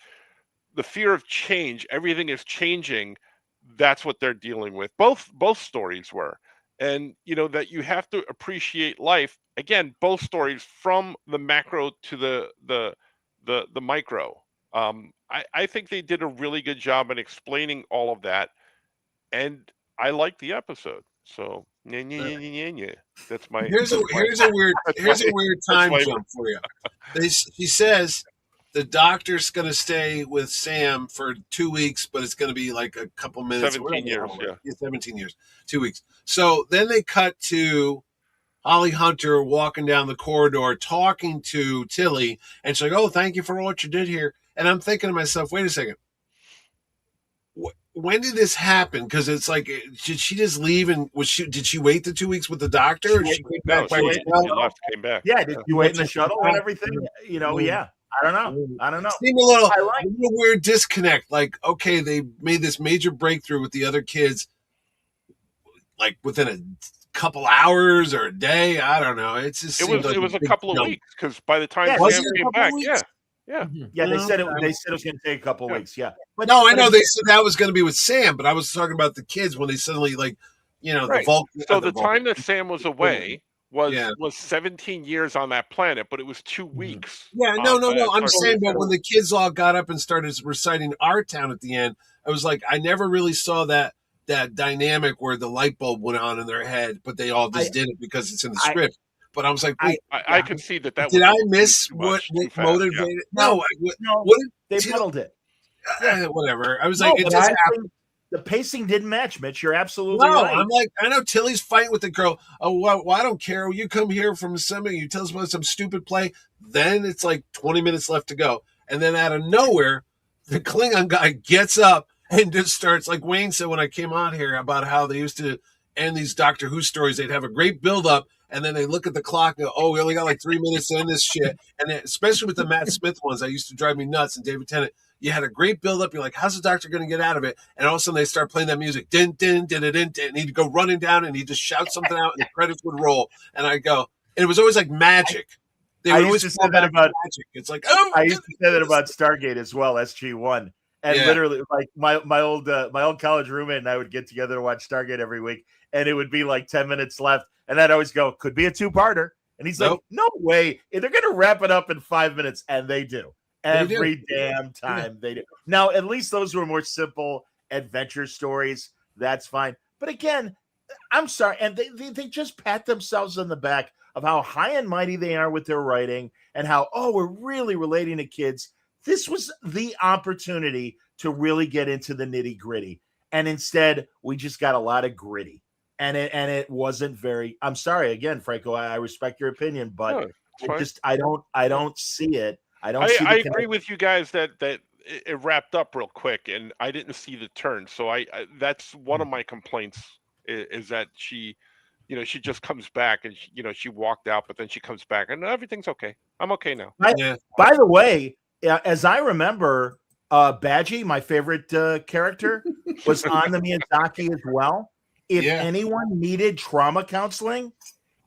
The fear of change, everything is changing, that's what they're dealing with. Both stories were. And that you have to appreciate life. Again, both stories from the macro to the micro. I think they did a really good job in explaining all of that, and I like the episode. So that's my here's a weird time jump for you. She says the doctor's going to stay with Sam for 2 weeks, but it's going to be like a couple minutes. 17 years, yeah. 17 years, 2 weeks. So then they cut to Holly Hunter walking down the corridor talking to Tilly, and she's like, "Oh, thank you for what you did here." And I'm thinking to myself, wait a second. When did this happen? Because it's like, did she just leave and did she wait the 2 weeks with the doctor? Or she came back she left, came back. Yeah, did you wait in the shuttle and everything? Yeah. I don't know. It seemed a little weird disconnect. Like, okay, they made this major breakthrough with the other kids, like within a couple hours or a day. I don't know. It was a couple of weeks, because by the time Sam came back, they said it was going to take a couple of weeks. Yeah, but no, I know they said that was going to be with Sam, but I was talking about the kids when they suddenly right. The Vulcan. So the time that Sam was away was 17 years on that planet, but it was 2 weeks. Yeah, no. I'm saying, but when the kids all got up and started reciting Our Town at the end, I was like, I never really saw that dynamic where the light bulb went on in their head, but they all just did it because it's in the script. But I was like, wait, I can see that. Did I miss what motivated? Yeah. No, they muddled it. Whatever. I was like, it just happened. The pacing didn't match, Mitch. You're absolutely right. I'm like, I know Tilly's fighting with the girl. Oh, well, I don't care. You come here from something, you tell us about some stupid play. Then it's like 20 minutes left to go. And then out of nowhere, the Klingon guy gets up and just starts, like Wayne said when I came on here about how they used to end these Doctor Who stories. They'd have a great build-up, and then they look at the clock and go, oh, we only got like 3 minutes to end this shit. And then, especially with the Matt Smith ones, that used to drive me nuts, and David Tennant, you had a great build-up. You're like, how's the Doctor going to get out of it? And all of a sudden they start playing that music. Din, din, din, din, din, din, and he'd go running down, and he'd just shout something out, and the credits would roll. And I go, and it was always like magic. I used to say that about magic. It's like, oh. I used to say that about Stargate as well, SG-1. And literally, like my old college roommate and I would get together to watch Stargate every week, and it would be like 10 minutes left, and I'd always go, could be a two-parter. And he's like, no way. They're going to wrap it up in 5 minutes, and they do. Every damn time they do. Now, at least those were more simple adventure stories. That's fine. But again, I'm sorry. And they just pat themselves on the back of how high and mighty they are with their writing and how, we're really relating to kids. This was the opportunity to really get into the nitty gritty. And instead, we just got a lot of gritty. And it wasn't very, I'm sorry. Again, Franco, I respect your opinion, but I don't see it. I agree with you guys that it wrapped up real quick, and I didn't see the turn. So I that's one of my complaints is that she just comes back and she walked out, but then she comes back and everything's okay. I'm okay now. By the way, as I remember, Badgie, my favorite character, was on the Miyazaki as well. If anyone needed trauma counseling,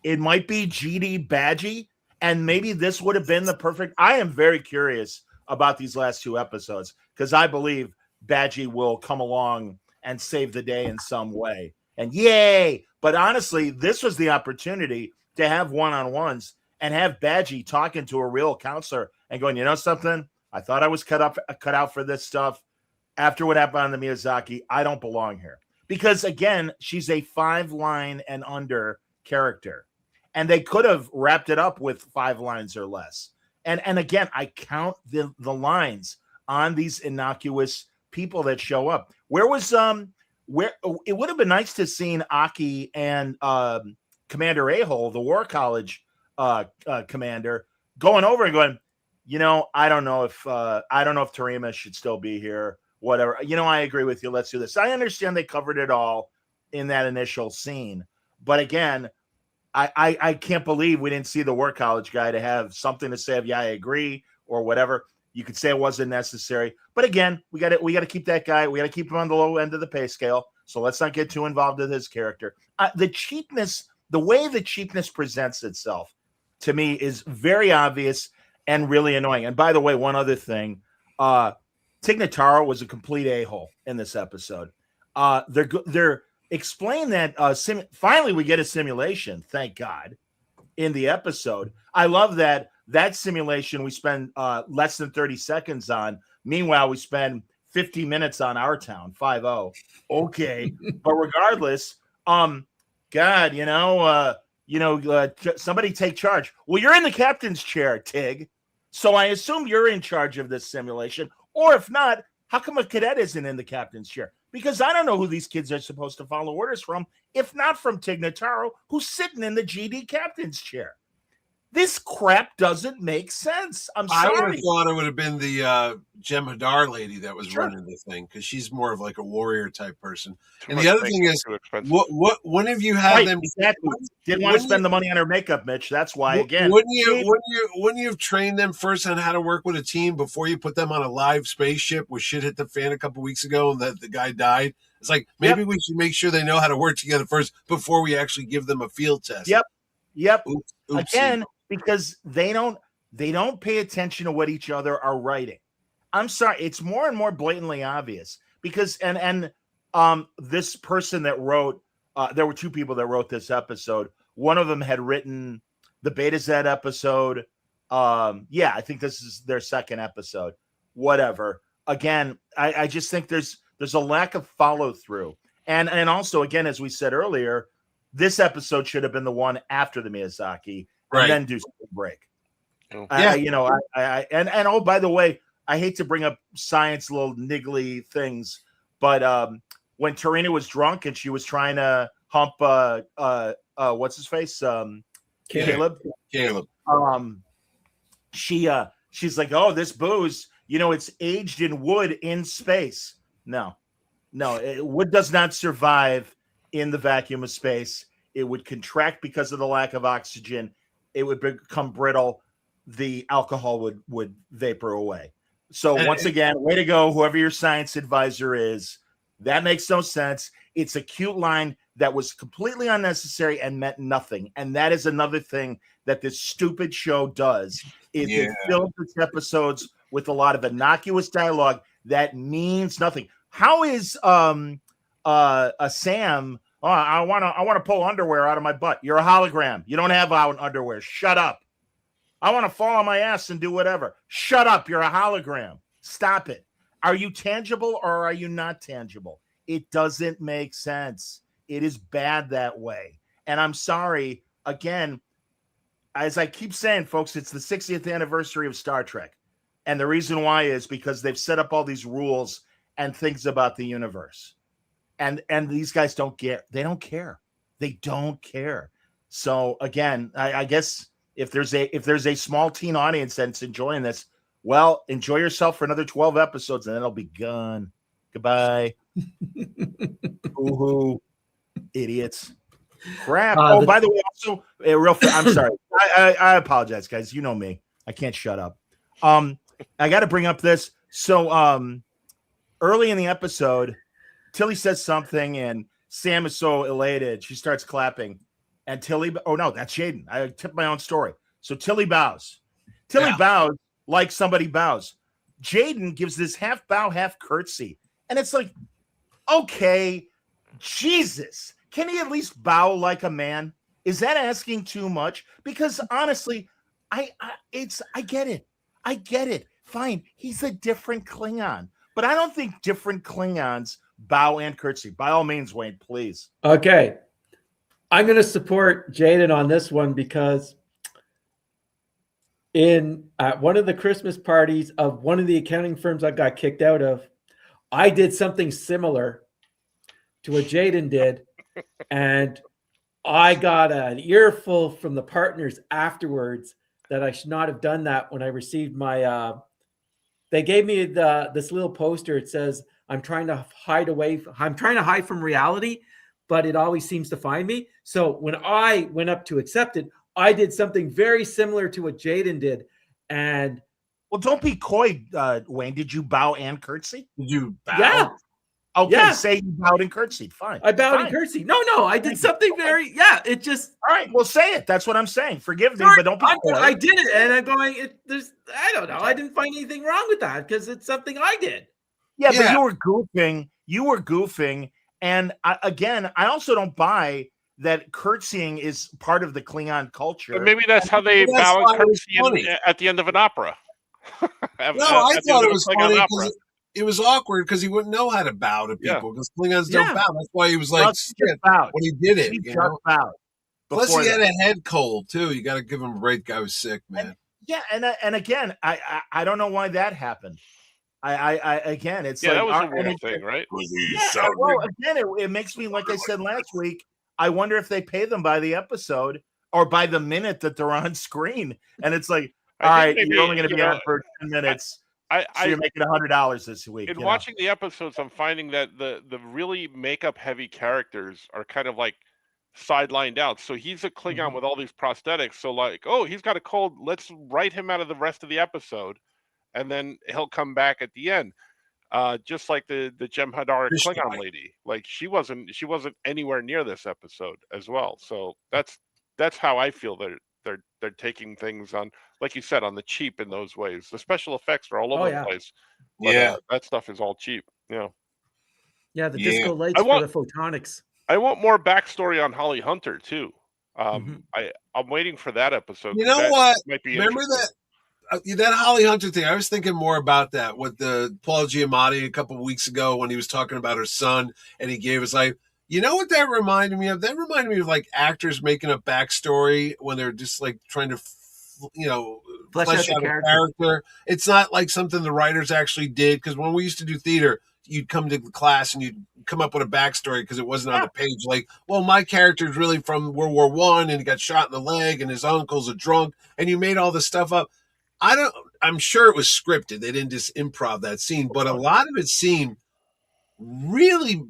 it might be GD Badgie. And maybe this would have been the perfect. I am very curious about these last 2 episodes because I believe Badgie will come along and save the day in some way. And yay! But honestly, this was the opportunity to have one-on-ones and have Badgie talking to a real counselor and going, you know something? I thought I was cut out for this stuff. After what happened on the Miyazaki, I don't belong here. Because again, she's a 5-line and under character. And they could have wrapped it up with 5 lines or less. And again, I count the lines on these innocuous people that show up. Where it would have been nice to seen Aki and Commander A-Hole, the War College commander, going over and going, I don't know if Tarima should still be here. Whatever. I agree with you. Let's do this. I understand they covered it all in that initial scene, but again, I can't believe we didn't see the War College guy to have something to say of, yeah, I agree, or whatever. You could say it wasn't necessary. But again, we got to keep that guy. We got to keep him on the low end of the pay scale. So let's not get too involved with his character. The cheapness, the way the cheapness presents itself to me is very obvious and really annoying. And by the way, one other thing, Tig Notaro was a complete a-hole in this episode. They're explain that finally we get a simulation, thank God, in the episode. I love that simulation we spend less than 30 seconds on. Meanwhile, we spend 50 minutes on our town, 5-0. Okay. But regardless, God, somebody take charge. Well, you're in the captain's chair, Tig. So I assume you're in charge of this simulation. Or if not, how come a cadet isn't in the captain's chair? Because I don't know who these kids are supposed to follow orders from, if not from Tig Notaro, who's sitting in the GD captain's chair. This crap doesn't make sense. I'm sorry. I would have thought it would have been the Jem Hadar lady that was running the thing, because she's more of like a warrior type person. And the other thing is, when have you had them? Exactly. Didn't want to spend the money on her makeup, Mitch. That's why. Again, wouldn't you have trained them first on how to work with a team before you put them on a live spaceship where shit hit the fan a couple weeks ago and that the guy died? It's like maybe we should make sure they know how to work together first before we actually give them a field test. Yep. Again, because they don't pay attention to what each other are writing. I'm sorry, it's more and more blatantly obvious because this person that wrote, there were two people that wrote this episode. One of them had written the Beta Z episode. I think this is their second episode. Whatever. Again, I just think there's a lack of follow through, and also again, as we said earlier, this episode should have been the one after the Miyazaki. And then do spring break. Oh by the way, I hate to bring up science little niggly things, but when Tarina was drunk and she was trying to hump what's his face? Caleb. She's like, oh, this booze, it's aged in wood in space. No, wood does not survive in the vacuum of space. It would contract because of the lack of oxygen. It would become brittle. The alcohol would vapor away. So once again, way to go, whoever your science advisor is. That makes no sense. It's a cute line that was completely unnecessary and meant nothing. And that is another thing that this stupid show does. It fills its episodes with a lot of innocuous dialogue that means nothing. How is a Sam? Oh, I want to pull underwear out of my butt. You're a hologram. You don't have underwear. Shut up. I want to fall on my ass and do whatever. Shut up. You're a hologram. Stop it. Are you tangible or are you not tangible? It doesn't make sense. It is bad that way. And I'm sorry. Again, as I keep saying, folks, it's the 60th anniversary of Star Trek. And the reason why is because they've set up all these rules and things about the universe. And these guys don't care. They don't care. They don't care. So again, I guess if there's a small teen audience that's enjoying this, well, enjoy yourself for another 12 episodes, and then it'll be gone. Goodbye. Ooh, idiots. Crap. By the way, also I'm sorry. I apologize, guys. You know me. I can't shut up. I got to bring up this. So early in the episode, Tilly says something and Sam is so elated. She starts clapping and Tilly, oh no, that's Jaden. I tipped my own story. So Tilly bows. Tilly bows like somebody bows. Jaden gives this half bow, half curtsy. And it's like, okay, Jesus, can he at least bow like a man? Is that asking too much? Because honestly, I get it. I get it. Fine. He's a different Klingon, but I don't think different Klingons bow and curtsy. By all means, Wayne, please. Okay. I'm going to support Jaden on this one because at one of the Christmas parties of one of the accounting firms I got kicked out of, I did something similar to what Jaden did. And I got an earful from the partners afterwards that I should not have done that when I received my, they gave me this little poster. It says, I'm trying to hide from reality, but it always seems to find me. So when I went up to accept it, I did something very similar to what Jaden did. And well, don't be coy, Wayne. Did you bow and curtsy? Did you bow? Yeah. Okay, Yeah. say you bowed and curtsied. Fine. I bowed Fine. and curtsied. No, I did something very, it just. All right, well, say it. That's what I'm saying. Forgive me, but don't be coy. I did it, and I'm going, I don't know. I didn't find anything wrong with that because it's something I did. Yeah, but you were goofing. You were goofing. And I also don't buy that curtsying is part of the Klingon culture. But maybe that's how they bow and curtsy at the end of an opera. No, I thought it was funny because it was awkward because he wouldn't know how to bow to people because Klingons don't bow. That's why he was like stiff when he did it. He bowed. Plus, he had a head cold too. You got to give him a break. Guy was sick, man. And again, I don't know why that happened. Again, it's that was a weird thing, right? Well, again, it makes me, like I said last week, I wonder if they pay them by the episode or by the minute that they're on screen, and it's like, all right, you're only going to be on for 10 minutes. So you're making $100 this week. In watching the episodes, I'm finding that the really makeup heavy characters are kind of like sidelined out. So he's a Klingon with all these prosthetics. So like, oh, he's got a cold. Let's write him out of the rest of the episode, and then he'll come back at the end. Just like the Jem'Hadar Klingon lady, like she wasn't anywhere near this episode as well. So that's how I feel that they're taking things on, like you said, on the cheap in those ways. The special effects are all over the place. But, that stuff is all cheap. Yeah, the disco lights for the photonics. I want more backstory on Holly Hunter too. I'm waiting for that episode. You know what? Remember that Holly Hunter thing? I was thinking more about that with the Paul Giamatti a couple of weeks ago when he was talking about her son and he gave his life. You know what that reminded me of? That reminded me of like actors making a backstory when they're just like trying to, flesh out a character. It's not like something the writers actually did. Because when we used to do theater, you'd come to the class and you'd come up with a backstory because it wasn't on the page. Like, well, my character's really from World War I and he got shot in the leg and his uncle's a drunk, and you made all this stuff up. I'm sure it was scripted. They didn't just improv that scene, but a lot of it seemed really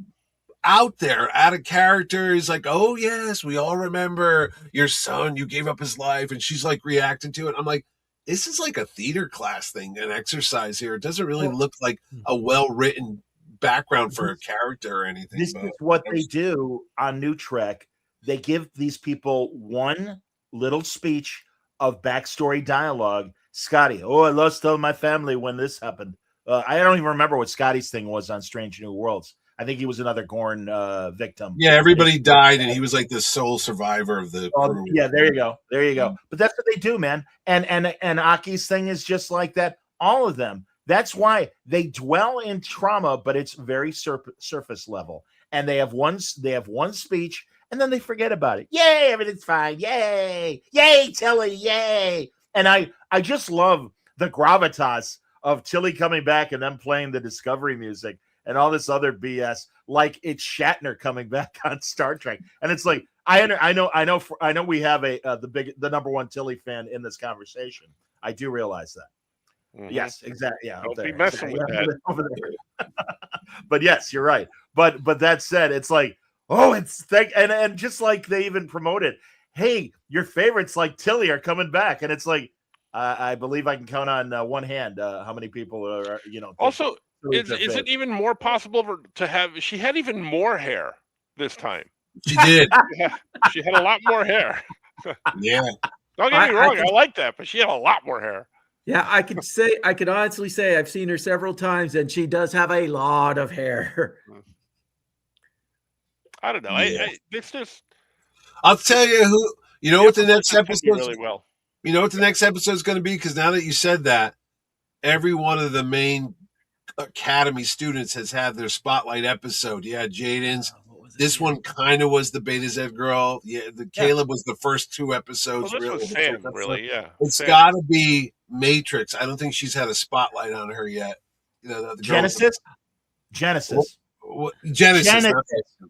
out there, out of character. He's like, oh yes, we all remember your son, you gave up his life, and she's like reacting to it. I'm like, this is like a theater class thing, an exercise here. It doesn't really look like a well-written background for a character or anything. This is what they do on New Trek. They give these people one little speech of backstory dialogue. Scotty, I lost all my family when this happened. I don't even remember what Scotty's thing was on Strange New Worlds. I think he was another Gorn victim. Yeah, everybody died, and he was like the sole survivor of the crew. Yeah, there you go. But that's what they do, man. And Aki's thing is just like that. All of them. That's why they dwell in trauma, but it's very surface level. And they have one speech, and then they forget about it. Yay, everything's fine. Yay, Tilly, yay. And I just love the gravitas of Tilly coming back and then playing the Discovery music and all this other BS, like it's Shatner coming back on Star Trek. And it's like, I know we have the number one Tilly fan in this conversation. I do realize that. Mm-hmm. Yes, exactly. Yeah, don't be messing with that over there. But yes, you're right. But that said, it's like, and just like they even promoted, hey, your favorites like Tilly are coming back, and it's like, I believe I can count on one hand how many people are, Also, is it even more possible to have? She had even more hair this time. She did. She had a lot more hair. Yeah. Don't get me wrong, I like that, but she had a lot more hair. Yeah, I could honestly say I've seen her several times, and she does have a lot of hair. I don't know. Yeah. It's just. I'll tell you who. You know what the next episode really well. You know what the next episode is going to be? Because now that you said that, every one of the main Academy students has had their spotlight episode. Yeah, Jaden's. This one kind of was the Beta Z girl. Yeah, Caleb was the first two episodes. Well, this was Sam, really. Yeah, it's got to be Matrix. I don't think she's had a spotlight on her yet. The Genesis. Genesis.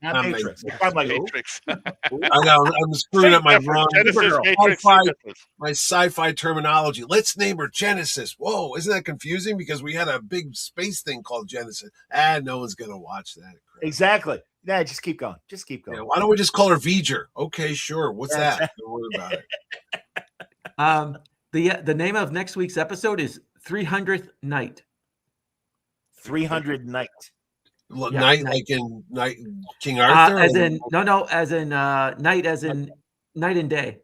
Not Matrix. I'm like Matrix. I know. I'm screwing up my wrong my sci-fi terminology. Let's name her Genesis. Whoa, isn't that confusing? Because we had a big space thing called Genesis. No one's gonna watch that. Exactly. Nah, just keep going. Just keep going. Yeah, why don't we just call her V'ger? Okay, sure. What's That's that? Don't worry about it. The name of next week's episode is 300th Night. 300 Night. Yeah, Night, night. like in Night King Arthur? As in as in night, as in night and day.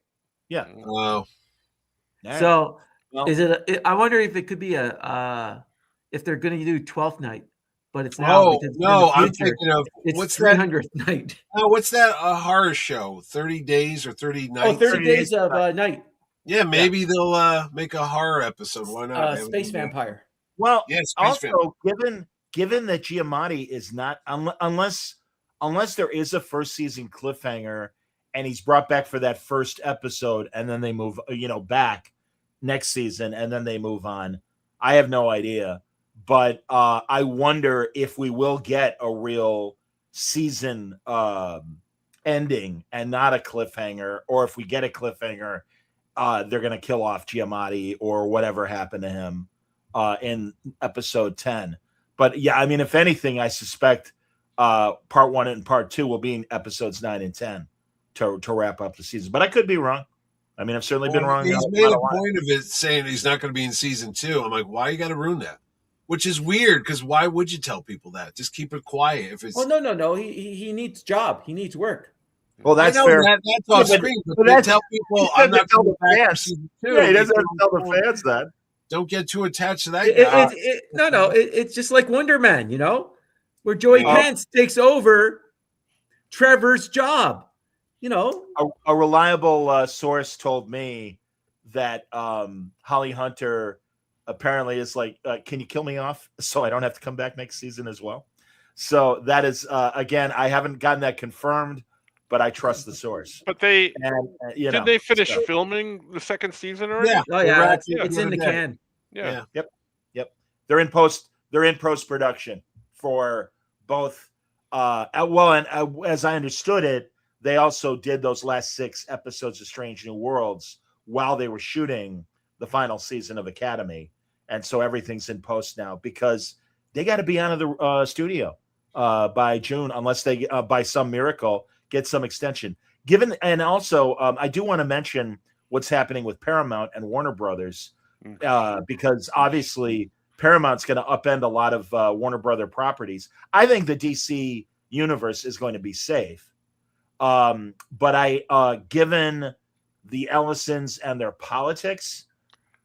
Yeah. Oh. So Well, is it? I wonder if it could be if they're going to do 12th night, but it's now Oh, because no, in I'm the future, thinking of it's what's that? 300th night. Oh, what's that horror show? 30 Days or 30 Nights? 30 days of night. Yeah, maybe they'll make a horror episode. Why not? Space Vampire. well, Yeah, Space also given that Giamatti is not unless there is a first season cliffhanger and he's brought back for that first episode and then they move back next season and then they move on. I have no idea, but I wonder if we will get a real season ending and not a cliffhanger, or if we get a cliffhanger, they're going to kill off Giamatti or whatever happened to him in episode 10. But yeah, I mean, if anything, I suspect part 1 and part 2 will be in episodes 9 and 10 to wrap up the season. But I could be wrong. I mean, I've certainly been wrong. He's made a point of it saying he's not going to be in season 2. I'm like, why you got to ruin that? Which is weird, because why would you tell people that? Just keep it quiet. If it's No. He needs job. He needs work. Well, that's I know fair. that's off screen, but that's, tell people I'm not tell coming the back for fans. season 2. Yeah, he doesn't have to tell the fans that. Don't get too attached to that guy. It's just like Wonder Man, where Joey Pants takes over Trevor's job. A reliable source told me that Holly Hunter apparently is like, can you kill me off so I don't have to come back next season as well? So that is, again, I haven't gotten that confirmed, but I trust the source. But did they finish filming the second season already? Yeah. Oh yeah, it's in the can. Yeah. Yep. They're in post production for both. As I understood it, they also did those last 6 episodes of Strange New Worlds while they were shooting the final season of Academy, and so everything's in post now because they got to be out of the studio by June, unless they by some miracle get some extension. And also, I do want to mention what's happening with Paramount and Warner Brothers, because obviously Paramount's going to upend a lot of Warner Brother properties. I think the DC universe is going to be safe, but given the Ellisons and their politics,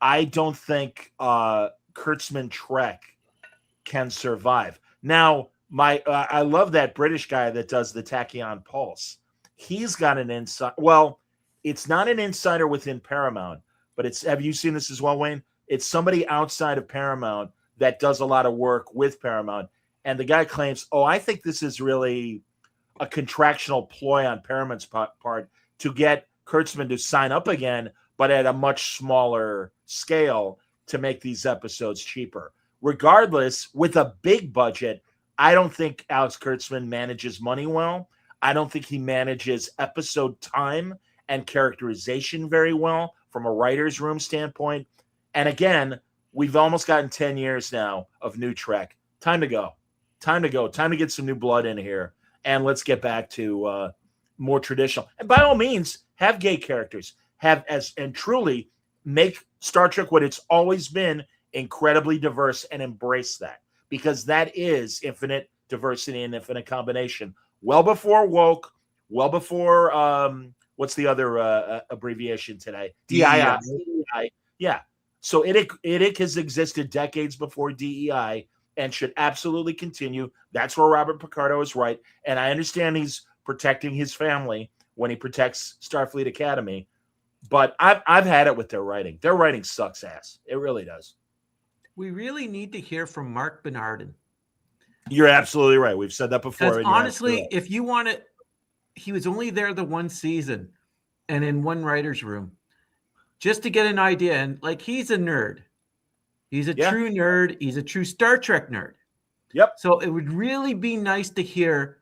I don't think Kurtzman Trek can survive. Now, I love that British guy that does the Tachyon Pulse. He's got an insight. Well, it's not an insider within Paramount, but have you seen this as well, Wayne? It's somebody outside of Paramount that does a lot of work with Paramount. And the guy claims, I think this is really a contractual ploy on Paramount's part to get Kurtzman to sign up again, but at a much smaller scale to make these episodes cheaper. Regardless, with a big budget, I don't think Alex Kurtzman manages money well. I don't think he manages episode time and characterization very well from a writer's room standpoint. And again, we've almost gotten 10 years now of new Trek. Time to go. Time to get some new blood in here. And let's get back to more traditional. And by all means, have gay characters. And truly make Star Trek what it's always been, incredibly diverse, and embrace that. Because that is infinite diversity and infinite combination. Well before woke, well before what's the other abbreviation today? DEI. Yeah. So IDIC has existed decades before DEI and should absolutely continue. That's where Robert Picardo is right. And I understand he's protecting his family when he protects Starfleet Academy. But I've had it with their writing. Their writing sucks ass. It really does. We really need to hear from Mark Bernardin. You're absolutely right. We've said that before. Honestly, if you want it, he was only there the one season and in one writer's room just to get an idea. And he's a nerd. He's a true nerd. He's a true Star Trek nerd. Yep. So it would really be nice to hear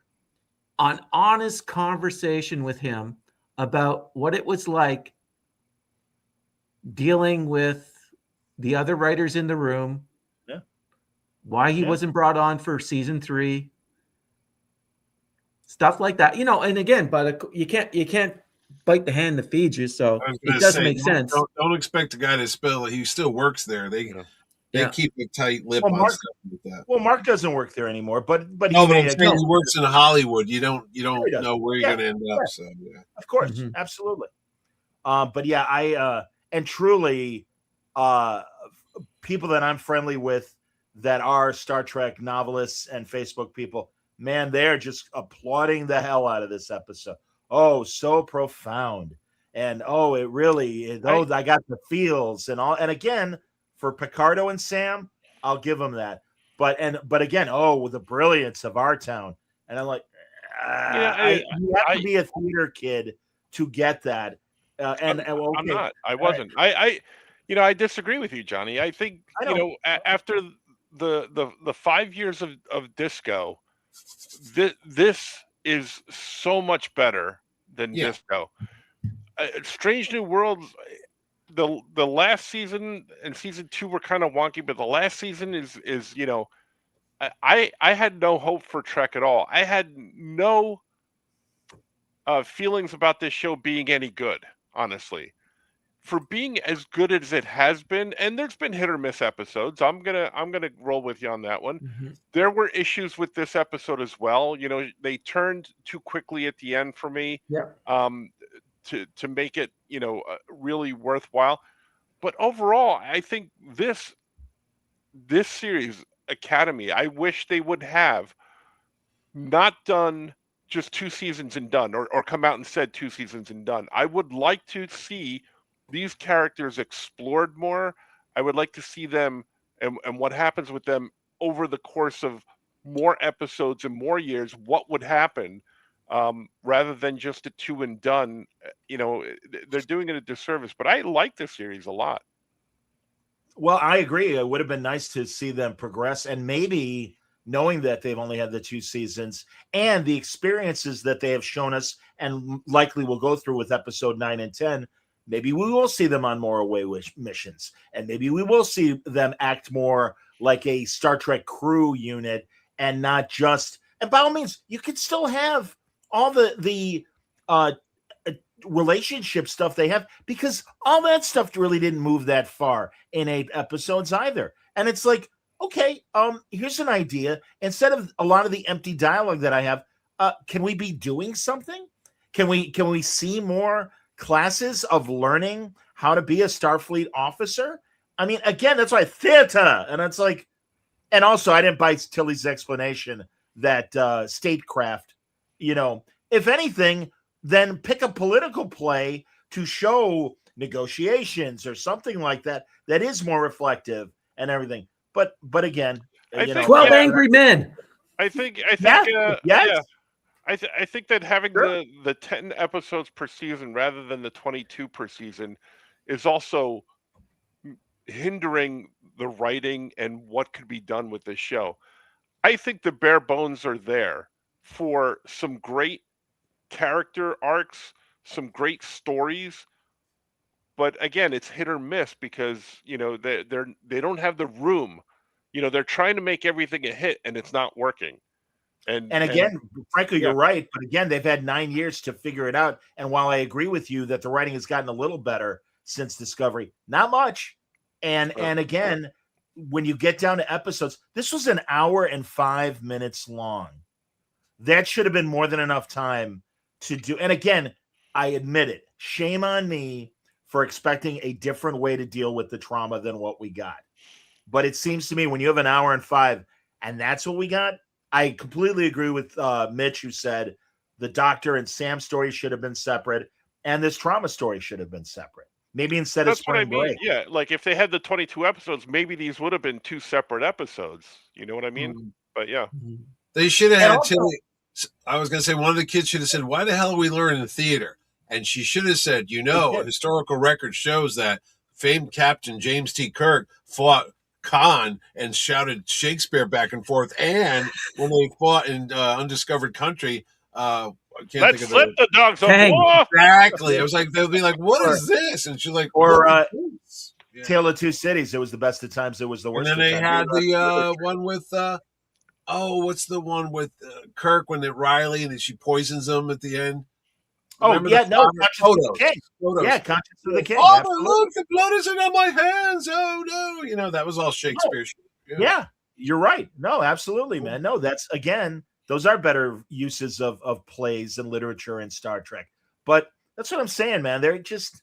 an honest conversation with him about what it was like dealing with the other writers in the room. Why he wasn't brought on for season 3. stuff like that. And again, but you can't bite the hand that feeds you, so I was it gonna does say, make sense. Don't expect the guy to spill. He still works there. They Yeah. keep a tight lip Well, on Mark- stuff like that. Well, Mark doesn't work there anymore, but he No, but made I'm it. saying No, he works in Hollywood. You don't he does. know where you're going to end up. So yeah. Of course, Mhm. absolutely. But yeah, and truly, people that I'm friendly with that are Star Trek novelists and Facebook people, man, they're just applauding the hell out of this episode. Oh, so profound. And it really, I got the feels and all. And again, for Picardo and Sam, I'll give them that. But again, with the brilliance of our town. And I'm like, you have to be a theater kid to get that. I'm not. I wasn't. I disagree with you, Johnny. I think after the 5 years of Disco, this is so much better than Disco. Strange New Worlds, the last season and season 2 were kind of wonky, but the last season is I had no hope for Trek at all. I had no feelings about this show being any good, honestly. For being as good as it has been, and there's been hit or miss episodes. I'm gonna roll with you on that one. Mm-hmm. There were issues with this episode as well. They turned too quickly at the end for me. Yeah. To make it really worthwhile. But overall, I think this series, Academy, I wish they would have not done just 2 seasons and done, or come out and said 2 seasons and done. I would like to see these characters explored more. I would like to see them and what happens with them over the course of more episodes and more years, what would happen, rather than just a 2 and done. They're doing it a disservice, but I like this series a lot. Well, I agree. It would have been nice to see them progress, and maybe knowing that they've only had the 2 seasons and the experiences that they have shown us and likely will go through with episode 9 and 10, maybe we will see them on more away missions, and maybe we will see them act more like a Star Trek crew unit and not just, and by all means, you could still have all the relationship stuff they have, because all that stuff really didn't move that far in 8 episodes either. And it's like, okay, here's an idea. Instead of a lot of the empty dialogue that I have, can we be doing something? Can we see more classes of learning how to be a Starfleet officer? I mean, again, that's why theater. And it's like, and also I didn't buy Tilly's explanation that statecraft, if anything, then pick a political play to show negotiations or something like that is more reflective and everything. But again, I think 12 Angry Men. I think yes. yeah. I think that having the 10 episodes per season rather than the 22 per season is also hindering the writing and what could be done with this show. I think the bare bones are there for some great character arcs, some great stories, but again, it's hit or miss because they don't have the room. They're trying to make everything a hit and it's not working. And again, frankly, you're right. But again, they've had 9 years to figure it out. And while I agree with you that the writing has gotten a little better since Discovery, not much. And again, when you get down to episodes, this was an hour and 5 minutes long. That should have been more than enough time to do. And again, I admit it. Shame on me for expecting a different way to deal with the trauma than what we got. But it seems to me when you have an hour and 5 and that's what we got, I completely agree with Mitch, who said the Doctor and Sam story should have been separate and this trauma story should have been separate. Maybe instead of spring break. Yeah, like if they had the 22 episodes, maybe these would have been 2 separate episodes. You know what I mean? Mm-hmm. But yeah. They should have had Tilly. I was going to say one of the kids should have said, "Why the hell are we learning in theater?" And she should have said, a historical record shows that famed Captain James T. Kirk fought Khan and shouted Shakespeare back and forth. And when they fought in Undiscovered Country, I can't Let's think of let the dogs on war. Exactly. I was like, they'll be like, "What is this?" And she's like, or Tale of Two Cities. It was the best of times. It was the worst. And then they had the one with what's the one with Kirk when Riley and then she poisons him at the end? Conscience of the King. Yeah, Conscience of the King. Father, look, the blood isn't on my hands. Oh no, that was all Shakespeare. Yeah, you're right. No, absolutely, man. No, that's again, those are better uses of plays and literature in Star Trek. But that's what I'm saying, man. They're just,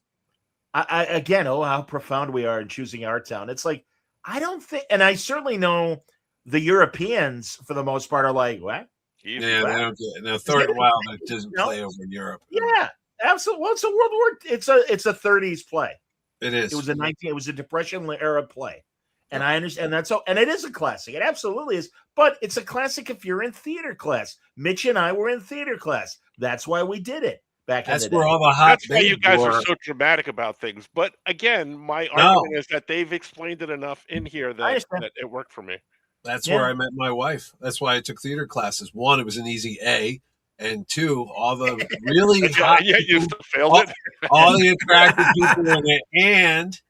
I again, how profound we are in choosing our town. It's like, I don't think, and I certainly know the Europeans for the most part are like, what? Yeah, they don't get no Thornton Wilder doesn't play over in Europe. Yeah, absolutely. Well, it's a World War. It's a 30s play. It is. It was a Depression era play, and I understand that's so. And it is a classic. It absolutely is. But it's a classic if you're in theater class. Mitch and I were in theater class. That's why we did it back in the day. That's where all the hot. That's why you guys are so dramatic about things. But again, my argument is that they've explained it enough in here that it worked for me. That's where I met my wife. That's why I took theater classes. One, it was an easy A, and two, all the really hot you still failed it. All the attractive people in it, and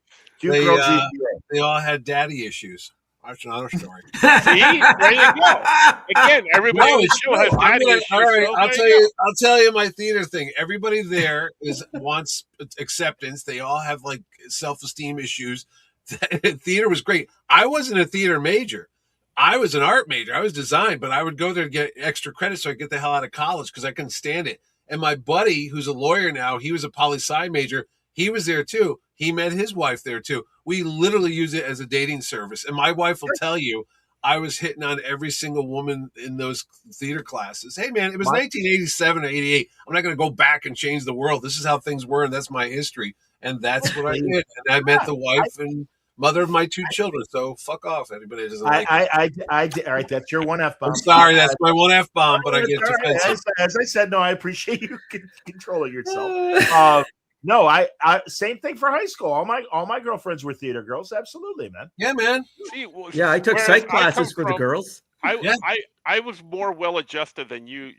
they all had daddy issues. That's another story. See, there you go. Again, everybody on the show has daddy issues. All right, I'll tell you my theater thing. Everybody there wants acceptance. They all have like self-esteem issues. Theater was great. I wasn't a theater major. I was an art major. I was design, but I would go there to get extra credit so I could get the hell out of college because I couldn't stand it. And my buddy, who's a lawyer now, he was a poli-sci major. He was there too. He met his wife there too. We literally use it as a dating service. And my wife will tell you, I was hitting on every single woman in those theater classes. Hey, man, it was 1987 or 88. I'm not going to go back and change the world. This is how things were, and that's my history. And that's what I did. And I met the wife and mother of my two children. So fuck off. Anybody doesn't like it. All right, that's your one F-bomb. I'm sorry, that's my one F-bomb, but I get defensive. As I said, no, I appreciate you controlling yourself. No, I same thing for high school. All my girlfriends were theater girls. Absolutely, man. Yeah, man. See, well, yeah, I took psych classes for the girls. I was more well adjusted than you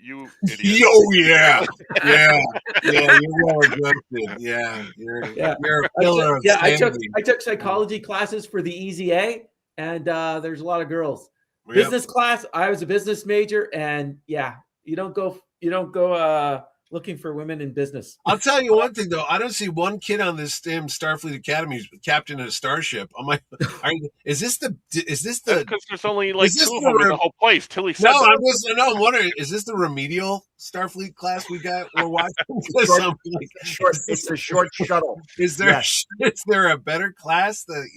idiots. Oh yeah. You're well adjusted. Yeah, you're a pillar of sanity. I took psychology classes for the Easy A, and there's a lot of girls. Yep. Business class, I was a business major, and you don't go looking for women in business. I'll tell you one thing though, I don't see one kid on this damn Starfleet Academy captain of a starship. I'm like, is this the because there's only like two of them in the whole place. Tilly said I'm wondering, is this the remedial Starfleet class we're watching? It's the short shuttle. Is there a better class that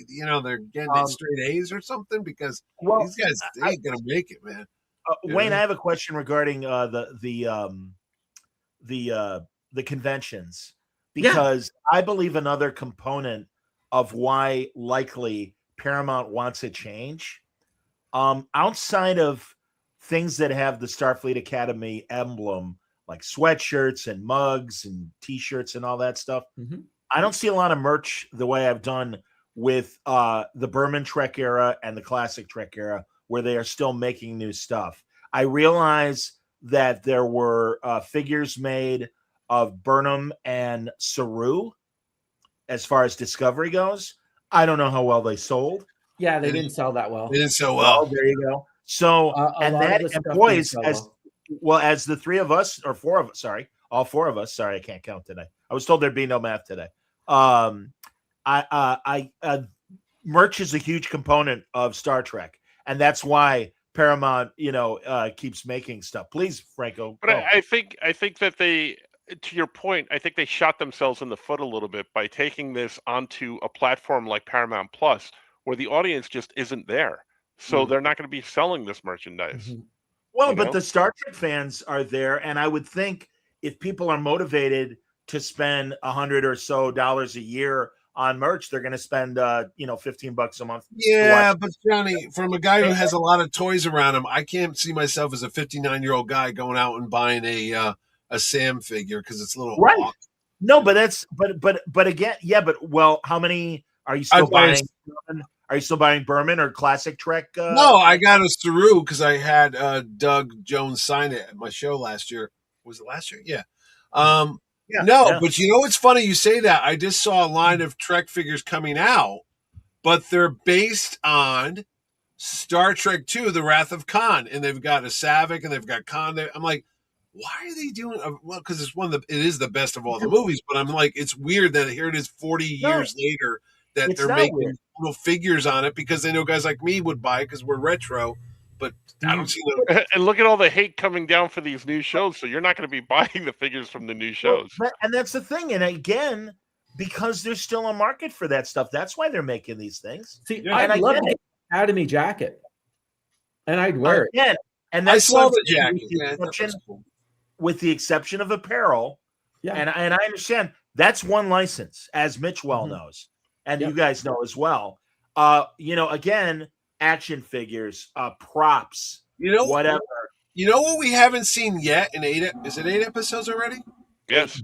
they're getting straight A's or something? Because these guys ain't gonna make it, man. Wayne, I have a question regarding the conventions, because I believe another component of why likely Paramount wants a change, outside of things that have the Starfleet Academy emblem, like sweatshirts and mugs and T-shirts and all that stuff. Mm-hmm. I don't see a lot of merch the way I've done with the Berman Trek era and the classic Trek era, where they are still making new stuff. I realize that there were figures made of Burnham and Saru as far as Discovery goes. I don't know how well they sold. Yeah, they didn't sell that well. They didn't sell well. There you go. So, boys, as the three of us, or four of us, all four of us, I can't count today. I was told there'd be no math today. Merch is a huge component of Star Trek, and that's why Paramount, keeps making stuff. Please, Franco. But I think that they, to your point, I think they shot themselves in the foot a little bit by taking this onto a platform like Paramount Plus, where the audience just isn't there. So they're not going to be selling this merchandise. Mm-hmm. Well, but the Star Trek fans are there, and I would think if people are motivated to spend $100 or so a year on merch, they're going to spend $15 a month. Yeah, but Johnny, from a guy who has a lot of toys around him, I can't see myself as a 59-year-old guy going out and buying a Sam figure because it's a little right. Hawk. No, but that's but again, how many are you still buying? Are you still buying Berman or classic Trek? No, I got a Saru because I had Doug Jones sign it at my show last year. Was it last year? Yeah. But it's funny you say that. I just saw a line of Trek figures coming out, but they're based on Star Trek II, The Wrath of Khan, and they've got a Savick and they've got Khan there. I'm like, why are they doing? Well, because it is the best of all the movies. But I'm like, it's weird that here it is 40 years later that they're making little figures on it because they know guys like me would buy it because we're retro. But I don't see them. And look at all the hate coming down for these new shows. So you're not going to be buying the figures from the new shows. And that's the thing. And again, because there's still a market for that stuff, that's why they're making these things. See, I'd love an Academy jacket, and I'd wear it. Yeah, and that's I saw the jacket. With the exception of apparel, and I understand that's one license, as Mitch well knows, and you guys know as well. Again, action figures, props, whatever. You know what we haven't seen yet in 8? Is it 8 episodes already? Yes.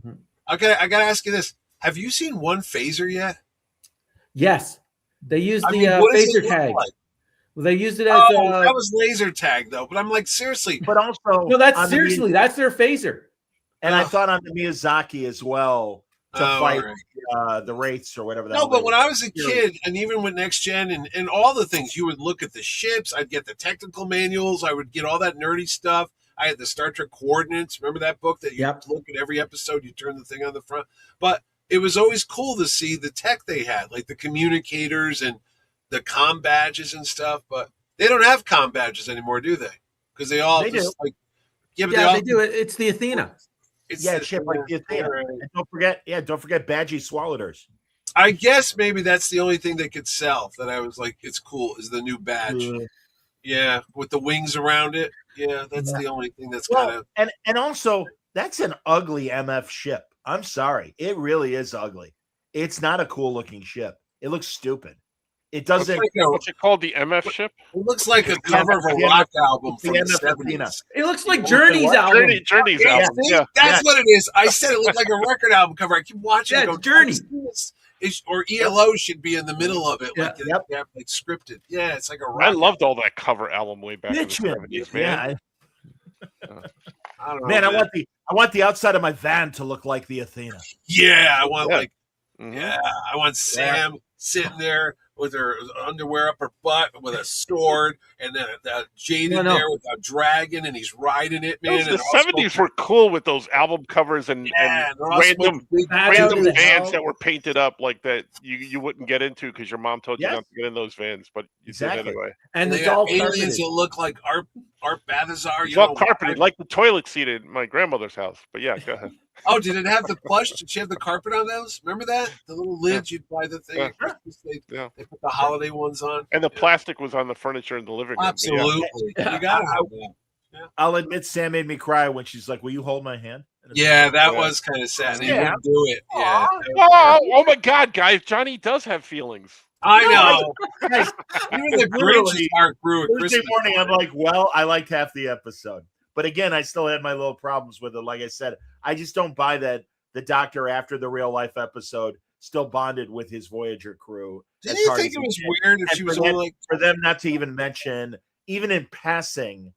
Okay, I gotta ask you this: have you seen one phaser yet? Yes, they used the phaser tag. Like? Well, they used it as that was laser tag though. But I'm like, seriously. But also, no, that's seriously that's their phaser. And I thought on the Miyazaki as well to fight the Wraiths or whatever. No, but when I was a kid, and even with Next Gen and all the things, you would look at the ships. I'd get the technical manuals. I would get all that nerdy stuff. I had the Star Trek coordinates. Remember that book that you look at every episode? You turn the thing on the front. But it was always cool to see the tech they had, like the communicators and the comm badges and stuff. But they don't have comm badges anymore, do they? Because they all do. Like, they do it. It's the Athena. It's shit like the Athena. And don't forget Badgie Swallowers. I guess maybe that's the only thing they could sell that I was like, it's cool, is the new badge. Yeah, with the wings around it. Yeah, that's the only thing that's kind of. And also, that's an ugly MF ship. I'm sorry. It really is ugly. It's not a cool looking ship. It looks stupid. It doesn't. What's it called? The MF ship? It looks like a cover of a rock album from the 70s. It looks like Journey's album. Journey's album. Yeah. That's what it is. I said it looked like a record album cover. I keep watching it. Go, Journey. Or ELO should be in the middle of it, like scripted. Yeah, it's like a rock. I loved all that cover album way back in the 70s, man. I don't know. Man, I want the outside of my van to look like the Athena. Yeah, I want I want Sam sitting there with her underwear up her butt with a sword, and then Jade in there with a dragon, and he's riding it, man. The 70s were cool with those album covers and random vans that were painted up like that you wouldn't get into because your mom told you not to get in those vans, but you did anyway. And they got aliens that look like Art Balthazar. It's all carpeted, like the toilet seat at my grandmother's house. But yeah, go ahead. Oh, did it have the plush? Did she have the carpet on those? Remember that? The little lids you'd buy the thing at Christmas. They put the holiday ones on. And the plastic was on the furniture in the living room. Absolutely. You gotta have that. I'll admit Sam made me cry when she's like, will you hold my hand? Yeah, that was kind of sad. He wouldn't do it. Yeah. Oh my God, guys. Johnny does have feelings. I know. Even the Grinch's heart grew at Thursday Christmas morning, I'm like, well, I liked half the episode. But again, I still had my little problems with it. Like I said, I just don't buy that the Doctor, after the real life episode, still bonded with his Voyager crew. Didn't you think it was weird if she was only like for them not to even mention, even in passing,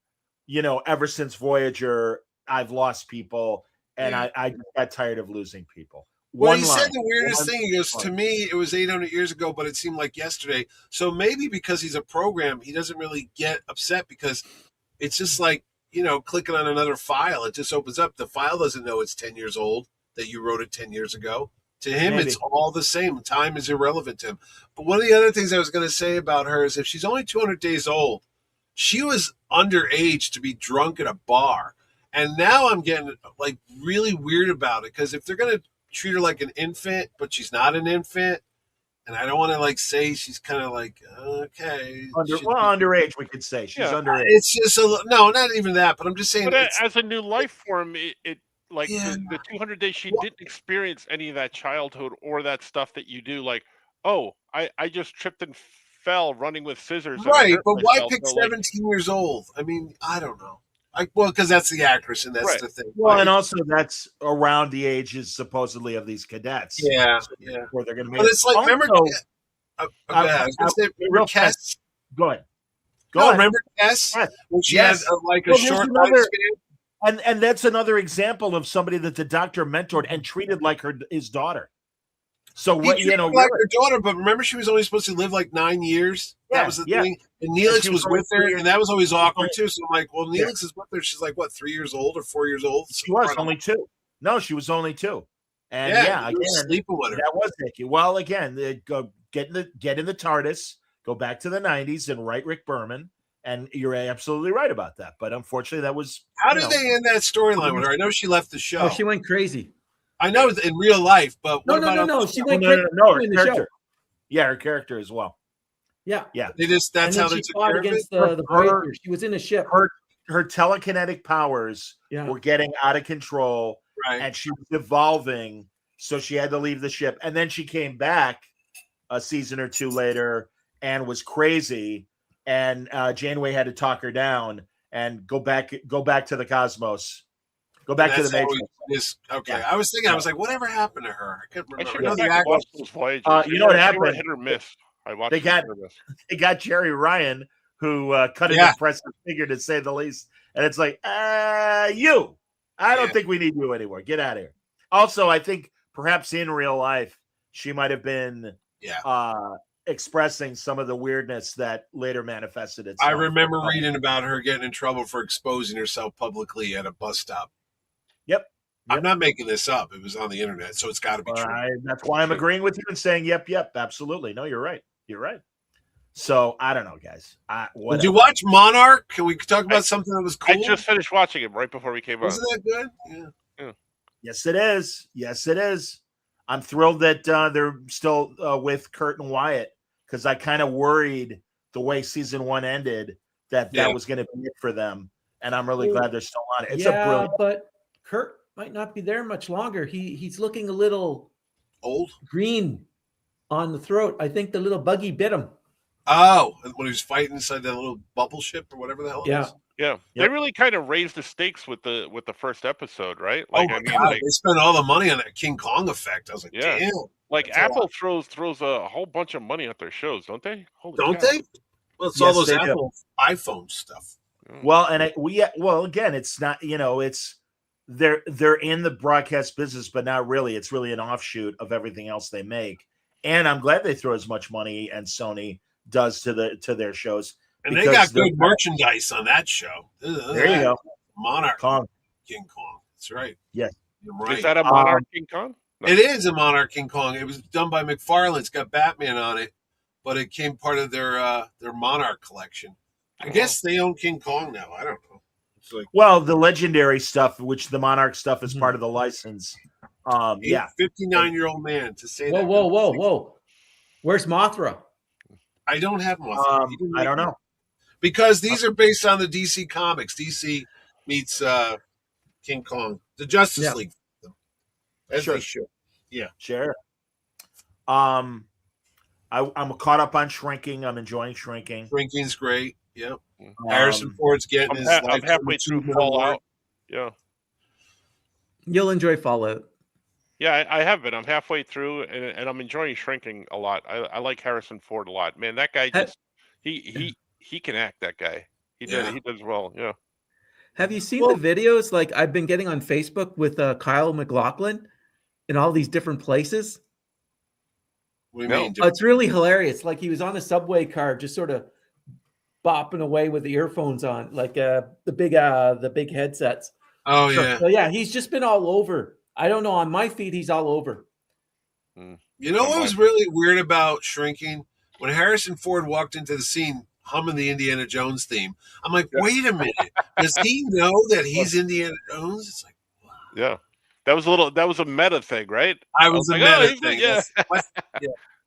ever since Voyager, I've lost people, and I got tired of losing people. Well, he said the weirdest thing. He goes, to me, it was 800 years ago, but it seemed like yesterday. So maybe because he's a program, he doesn't really get upset because it's just like, clicking on another file. It just opens up. The file doesn't know it's 10 years old, that you wrote it 10 years ago. To him, it's all the same. Time is irrelevant to him. But one of the other things I was going to say about her is if she's only 200 days old, she was underage to be drunk at a bar. And now I'm getting like really weird about it because if they're going to treat her like an infant, but she's not an infant, and I don't want to say she's kind of like, okay. Underage, we could say. She's underage. It's just no, not even that, but I'm just saying. But as a new life form, the 200 days, she didn't experience any of that childhood or that stuff that you do. Like, I just tripped and fell running with scissors. Right, but why pick 17 years old? I mean, I don't know. Because that's the actress, and that's the thing. Well, and also that's around the ages supposedly of these cadets. Yeah, where they're going to be. But it's like, remember Kess? Go ahead. Remember Kess? When she had a short lifespan? And that's another example of somebody that the Doctor mentored and treated like his daughter. So what He treated her like her daughter, but remember she was only supposed to live like 9 years. Yeah, that was the thing. And Neelix was with her, and that was always awkward too. So I'm like, well, Neelix is with her. She's like what, 3 years old or 4 years old? She was only 2. No, she was only 2. And again, sleeping with her. That was Nikki. Well, again, go get in the TARDIS, go back to the 90s, and write Rick Berman. And you're absolutely right about that. But unfortunately, that was how did they end that storyline with her? I know she left the show. Oh, she went crazy. I know in real life, but what about no. She went crazy. No, in her character. Yeah, her character as well. Yeah. That's how they took fought care of against it. the Voyager. She was in a ship. Her telekinetic powers were getting out of control, and she was evolving, so she had to leave the ship. And then she came back a season or 2 later and was crazy, and Janeway had to talk her down and go back to the cosmos. Go back to the Matrix. I was thinking, I was like, whatever happened to her? I couldn't remember. You know what happened? Hit or miss. I watched. They got Jerry Ryan, who cut an impressive figure to say the least, and it's like, I don't think we need you anymore. Get out of here. Also, I think perhaps in real life she might have been expressing some of the weirdness that later manifested itself. I remember reading about her getting in trouble for exposing herself publicly at a bus stop. Yep. I'm not making this up. It was on the internet, so it's got to be true. That's why I'm agreeing with you and saying, yep, absolutely. No, you're right. You're right. So I don't know, guys. Did you watch Monarch? Can we talk about something that was cool? I just finished watching it right before we came on. Wasn't that good? Yeah. Yes, it is. Yes, it is. I'm thrilled that they're still with Kurt and Wyatt, because I kind of worried the way season 1 ended that was going to be it for them, and I'm really glad they're still on it. It's a brilliant. But Kurt might not be there much longer. He's looking a little old, green on the throat. I think the little buggy bit him. Oh, when he was fighting inside that little bubble ship or whatever the hell it is. Yeah. They really kind of raised the stakes with the first episode, right? Like, God, they spent all the money on that King Kong effect. I was like, damn. Like Apple throws a whole bunch of money at their shows, don't they? Don't they? Well, it's all those Apple iPhone stuff. Well, and again, it's not, it's they're in the broadcast business, but not really. It's really an offshoot of everything else they make. And I'm glad they throw as much money, and Sony does to their shows. And they got good merchandise on that show. There you go. Monarch Kong. King Kong. That's right. Yes. You're right. Is that a Monarch King Kong? No. It is a Monarch King Kong. It was done by McFarlane. It's got Batman on it, but it came part of their Monarch collection. I guess they own King Kong now. I don't know. It's like, well, the legendary stuff, which the Monarch stuff is part of the license. 59-year-old man to say that. Whoa. Where's Mothra? I don't have Mothra. I don't know. Because these are based on the DC comics. DC meets King Kong. The Justice League. As they should. Yeah. Sure. I'm caught up on Shrinking. I'm enjoying Shrinking. Shrinking's great. Yep. Harrison Ford's getting his life. I'm halfway through Fallout. Yeah. You'll enjoy Fallout. Yeah, I have been. I'm halfway through, and I'm enjoying Shrinking a lot. I like Harrison Ford a lot. Man, that guy just he can act. That guy. He does well. Yeah. Have you seen the videos like I've been getting on Facebook with Kyle MacLachlan in all these different places? What do you mean? It's really hilarious. Like he was on a subway car, just sort of bopping away with the earphones on, like the big headsets. Oh yeah. So yeah, he's just been all over. I don't know. On my feed, he's all over. You know what was really weird about Shrinking? When Harrison Ford walked into the scene humming the Indiana Jones theme, I'm like, wait a minute. Does he know that he's Indiana Jones? It's like, wow. Yeah. That was a meta thing, right? I was a meta thing. Yeah.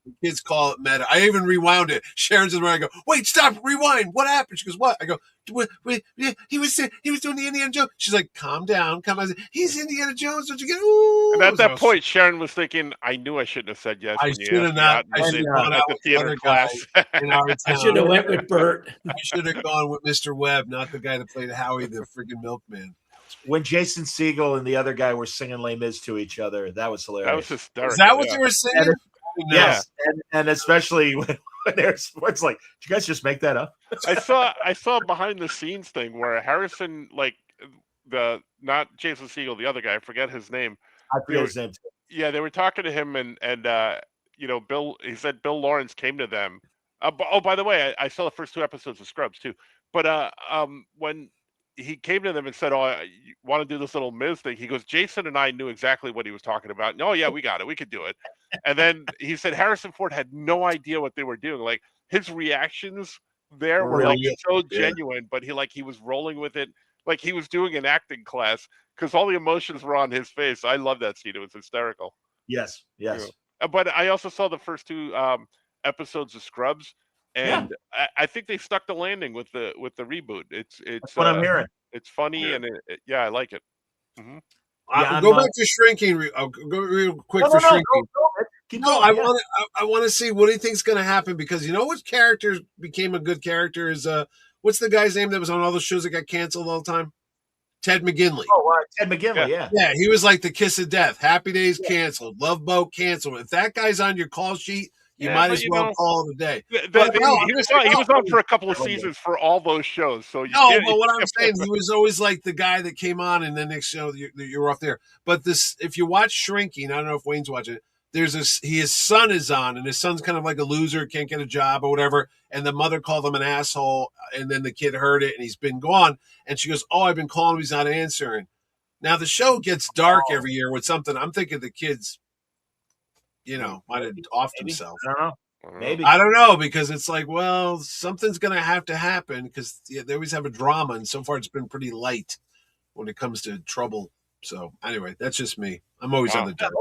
The kids call it meta. I even rewound it. Sharon's in the room. I go, wait, stop, rewind. What happened? She goes, what? I go, wait, he was doing the Indiana Jones. She's like, calm down. I said, he's Indiana Jones. Don't you get? Ooh. And at that point, Sharon was thinking, I knew I shouldn't have said yes. I should have not. I should have gone out with the theater class. In our town. I should have went with Bert. I should have gone with Mr. Webb, not the guy that played Howie, the freaking milkman. When Jason Segel and the other guy were singing Les Mis to each other, that was hilarious. That was hysterical. Is that what you were singing? Yes, and especially when there's it's like, did you guys just make that up? I saw behind the scenes thing where Harrison, like not Jason Segel, the other guy, I forget his name. I forget his name. Yeah, they were talking to him, and Bill. He said Bill Lawrence came to them. By the way, I saw the first 2 episodes of Scrubs too. But when he came to them and said, "Oh, you want to do this little Miz thing?" He goes, "Jason and I knew exactly what he was talking about. And, oh yeah, we got it. We could do it." And then he said Harrison Ford had no idea what they were doing. Like his reactions there were like Really? so Yeah. genuine, but he was rolling with it like he was doing an acting class because all the emotions were on his face. I love that scene. It was hysterical. Yes. But I also saw the first 2 episodes of Scrubs, and I think they stuck the landing with the reboot. That's what I'm hearing. It's funny, and I like it. Yeah, go back to Shrinking. Go real quick for Shrinking. Go. Keep going. I want to see what do you think's going to happen, because you know what character became a good character is what's the guy's name that was on all the shows that got canceled all the time? Ted McGinley. Oh, Ted McGinley, yeah. Yeah, he was like the kiss of death. Happy Days canceled. Love Boat canceled. If that guy's on your call sheet, you might as well call it a day. He was on for a couple of seasons for all those shows. So but what I'm saying, he was always like the guy that came on, and then next show you're off there. But this, if you watch Shrinking, I don't know if Wayne's watching it. His son is on, and his son's kind of like a loser, can't get a job or whatever. And the mother called him an asshole, and then the kid heard it, and he's been gone. And she goes, "Oh, I've been calling him, he's not answering." Now the show gets dark every year with something. I'm thinking the kids, might have offed themselves. I don't know. Maybe. I don't know, because it's like, well, something's going to have to happen, because they always have a drama, and so far it's been pretty light when it comes to trouble. So anyway, that's just me. I'm always on the dark.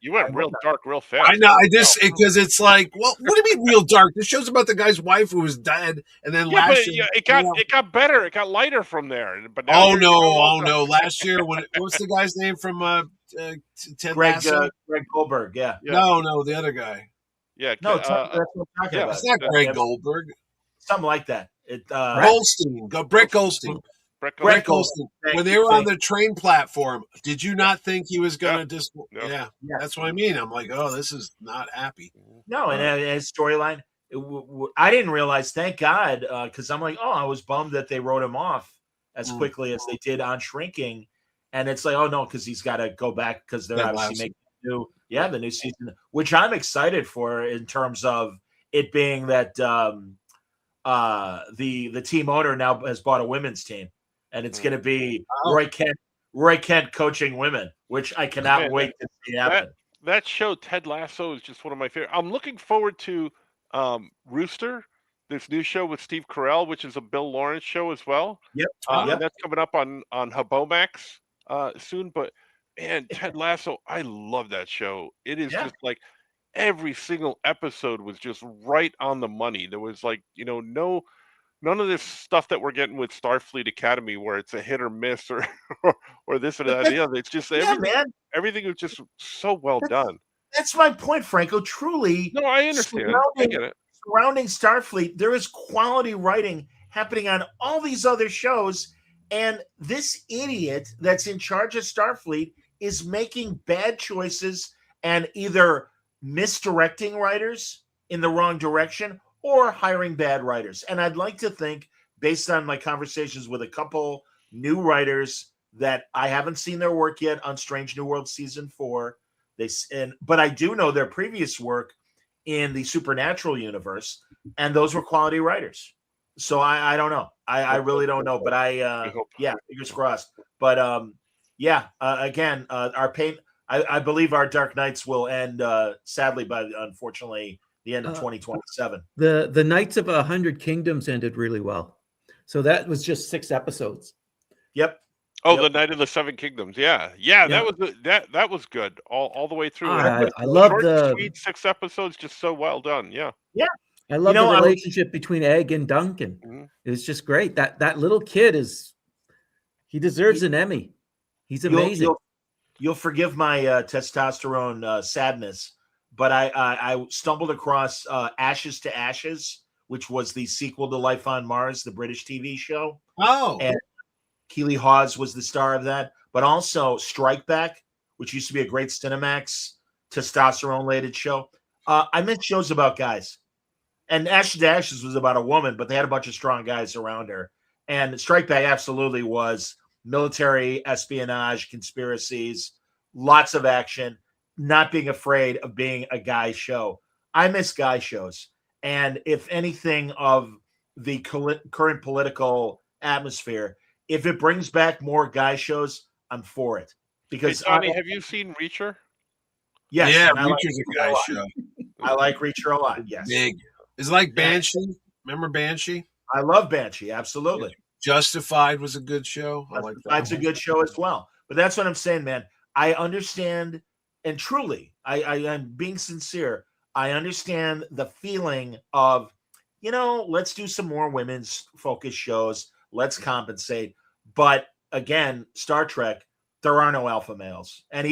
You went real dark real fast. I know. Because it's like, well, what do you mean real dark? This show's about the guy's wife who was dead, and then last year it got better. It got lighter from there. But now no! Last year, what's the guy's name from Ted Lasso? Greg Goldberg. Yeah. No, the other guy. Yeah. No, that's what I'm talking about. It's not Greg Goldberg. Something like that. Goldstein. Brett Goldstein. Brett Goldstein. When they were on the train platform, did you not think he was going to just? Yeah, that's what I mean. I'm like, oh, this is not happy. No, and his storyline, I didn't realize. Thank God, because I'm like, I was bummed that they wrote him off as quickly as they did on Shrinking, and it's like, oh no, because he's got to go back because they're obviously making the new season, which I'm excited for in terms of it being that the team owner now has bought a women's team. And it's going to be Roy Kent coaching women, which I cannot wait to see happen. That show, Ted Lasso, is just one of my favorite. I'm looking forward to Rooster, this new show with Steve Carell, which is a Bill Lawrence show as well. Yep. That's coming up on Habomax soon. But man, Ted Lasso, I love that show. It is just like every single episode was just right on the money. There was like none of this stuff that we're getting with Starfleet Academy where it's a hit or miss or this or that. It's just everything is just so well done. That's my point, Franco. Truly. No, I understand. I get it. Surrounding Starfleet, there is quality writing happening on all these other shows. And this idiot that's in charge of Starfleet is making bad choices and either misdirecting writers in the wrong direction or hiring bad writers. And I'd like to think, based on my conversations with a couple new writers, that I haven't seen their work yet on Strange New World Season 4. But I do know their previous work in the Supernatural universe, and those were quality writers. So I don't know. I really don't know. But fingers crossed. But again, our pain. I believe our Dark Nights will end sadly by unfortunately the end of 2027. The Knights of 100 Kingdoms ended really well. So that was just 6 episodes. Yep. Oh, the Night of the Seven Kingdoms. Yeah. That was good all the way through. I love the sweet 6 episodes, just so well done. Yeah. I love the relationship between Egg and Duncan. Mm-hmm. It was just great. That little kid he deserves an Emmy. He's amazing. You'll forgive my testosterone sadness, but I stumbled across Ashes to Ashes, which was the sequel to Life on Mars, the British TV show. Oh. And Keely Hawes was the star of that, but also Strike Back, which used to be a great Cinemax testosterone-related show. I meant shows about guys. And Ashes to Ashes was about a woman, but they had a bunch of strong guys around her. And Strike Back absolutely was military espionage, conspiracies, lots of action. not being afraid of being a guy show. I miss guy shows. And if anything of the current political atmosphere, if it brings back more guy shows, I'm for it. Because Hey, Johnny, have you seen Reacher? Yes, yeah, and I like Reacher's a Reacher guy a lot. show. I like Reacher a lot. Yes, Big. It's like Banshee. Remember Banshee? I love Banshee. Absolutely. Justified was a good show. I like that. That's a good show as well. But that's what I'm saying, man. I understand, and truly, I'm being sincere. I understand the feeling of, let's do some more women's focused shows. Let's compensate. But again, Star Trek, there are no alpha males, and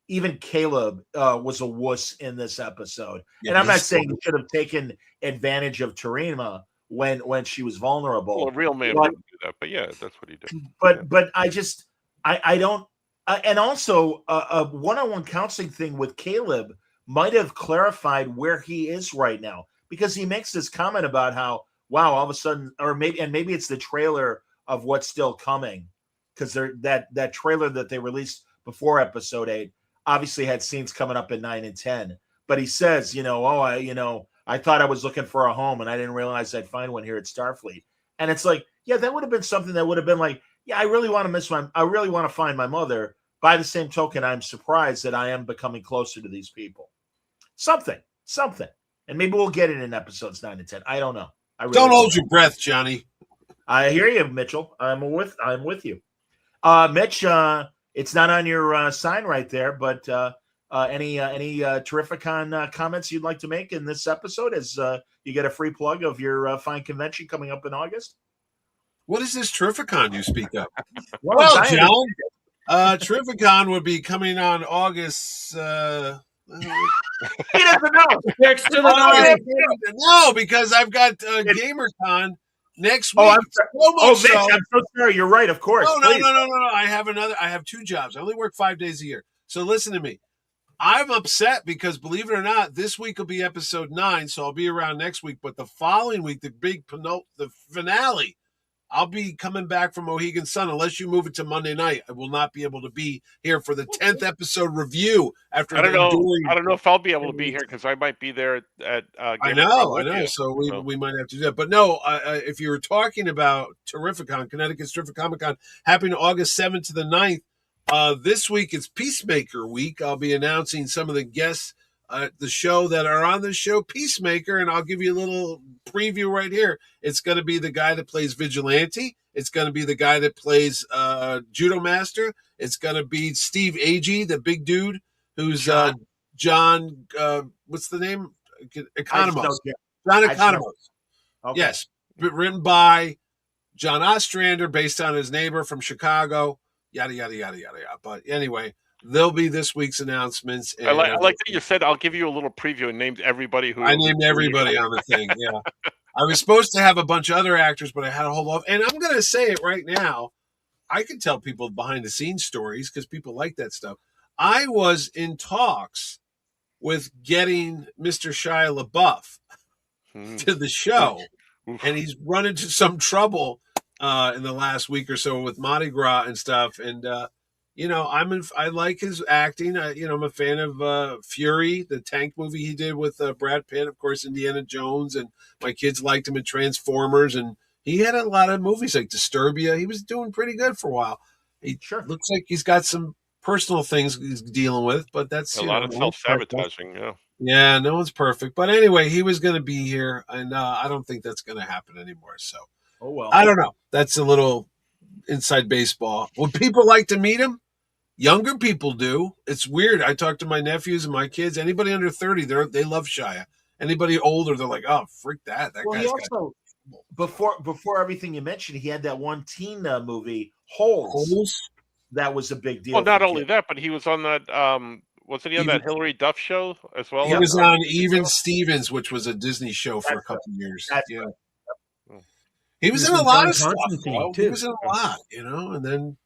even Caleb was a wuss in this episode. Yeah, and I'm not saying he should have taken advantage of Tarima when she was vulnerable. Well, a real man wouldn't do that, but yeah, that's what he did. But I don't. And also, a one-on-one counseling thing with Caleb might have clarified where he is right now, because he makes this comment about how, wow, all of a sudden, or maybe it's the trailer of what's still coming, because that trailer that they released before episode 8 obviously had scenes coming up in 9 and 10. But he says, I thought I was looking for a home and I didn't realize I'd find one here at Starfleet. And it's like, yeah, that would have been something that would have been like, yeah, I really want to find my mother. By the same token, I'm surprised that I am becoming closer to these people. Something. And maybe we'll get it in episodes 9 and 10. I don't know. Don't hold your breath, Johnny. I hear you, Mitchell. I'm with you. Mitch, it's not on your sign right there, but any Terrificon comments you'd like to make in this episode as you get a free plug of your fine convention coming up in August? What is this Terrificon you speak of? Well, John, Terrificon would be coming on August. He doesn't know. Next to the nose. No, because I've got GamerCon next week. Mitch, I'm so sorry. You're right. Of course. No. I have 2 jobs. I only work 5 days a year. So listen to me. I'm upset because, believe it or not, this week will be episode 9, so I'll be around next week. But the following week, the finale, I'll be coming back from Mohegan Sun. Unless you move it to Monday night, I will not be able to be here for the 10th episode review. I don't know if I'll be able to be here because I might be there at. I know. So we might have to do that. But no, if you were talking about Terrificon, Connecticut's Terrific Comic Con, happening August 7th to the 9th. This week it's Peacemaker Week. I'll be announcing some of the guests at the show that are on the show Peacemaker, and I'll give you a little preview right here. It's going to be the guy that plays Vigilante. It's going to be the guy that plays Judo Master. It's going to be Steve Agee, the big dude, who's John. What's the name? Economos. John Economos. Okay. Yes, written by John Ostrander, based on his neighbor from Chicago. Yada yada yada yada yada. But anyway, there'll be this week's announcements. And I like that you said I'll give you a little preview and named everybody who. I named everybody on the thing. Yeah, I was supposed to have a bunch of other actors, but I had to hold off. And I'm going to say it right now. I can tell people behind the scenes stories because people like that stuff. I was in talks with getting Mr. Shia LaBeouf to the show, and he's run into some trouble in the last week or so with Mardi Gras and stuff. And I like his acting. I'm a fan of Fury, the tank movie he did with Brad Pitt, of course, Indiana Jones, and my kids liked him in Transformers, and he had a lot of movies like Disturbia. He was doing pretty good for a while. He looks like he's got some personal things he's dealing with, but that's a lot of self-sabotaging. Yeah, no one's perfect. But anyway, he was going to be here, and I don't think that's going to happen anymore. So, I don't know. That's a little inside baseball. Would people like to meet him? Younger people do. It's weird. I talk to my nephews and my kids. Anybody under 30, they love Shia. Anybody older, they're like, oh, freak that. That guy's also, before everything you mentioned, he had that one teen movie, Holes. That was a big deal. Well, not only that, but he was on that. Wasn't he on that Hillary Duff show as well? He was on Even Stevens, which was a Disney show for a couple of years. Yeah. He was in a lot of stuff. He was in a lot, and then,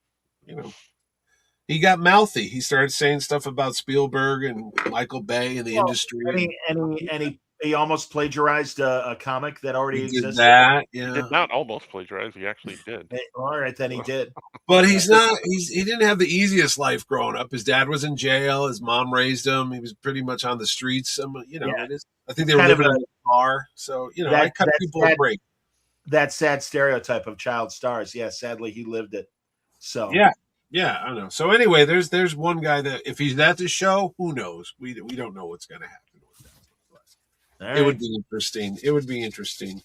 he got mouthy. He started saying stuff about Spielberg and Michael Bay and the industry. And he he almost plagiarized a comic that already He existed. did that, He yeah. did not almost plagiarize. He actually did. All right, then he did. But he's not. He didn't have the easiest life growing up. His dad was in jail. His mom raised him. He was pretty much on the streets. You know, it is. I think they were kind of living in a car. So you know, I cut people a break. That sad stereotype of child stars. Yeah, sadly, he lived it. So yeah, I know. So anyway, there's one guy that if he's at the show, who knows? We don't know what's going to happen with that. Right. It would be interesting. It would be interesting.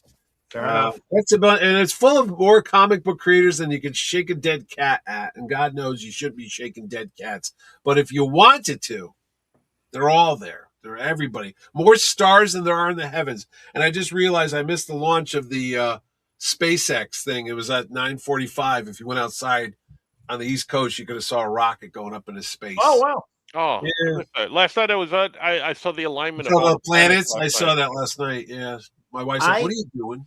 Fair enough. That's about, and it's full of more comic book creators than you can shake a dead cat at. And God knows you shouldn't be shaking dead cats. But if you wanted to, they're all there. They're everybody. More stars than there are in the heavens. And I just realized I missed the launch of the SpaceX thing. It was at 9:45. If you went outside on the East Coast, you could have saw a rocket going up into space. Oh wow! Oh, yeah. Last night I saw the alignment of all the planets. I saw that last night. Yeah, my wife said, "What are you doing?"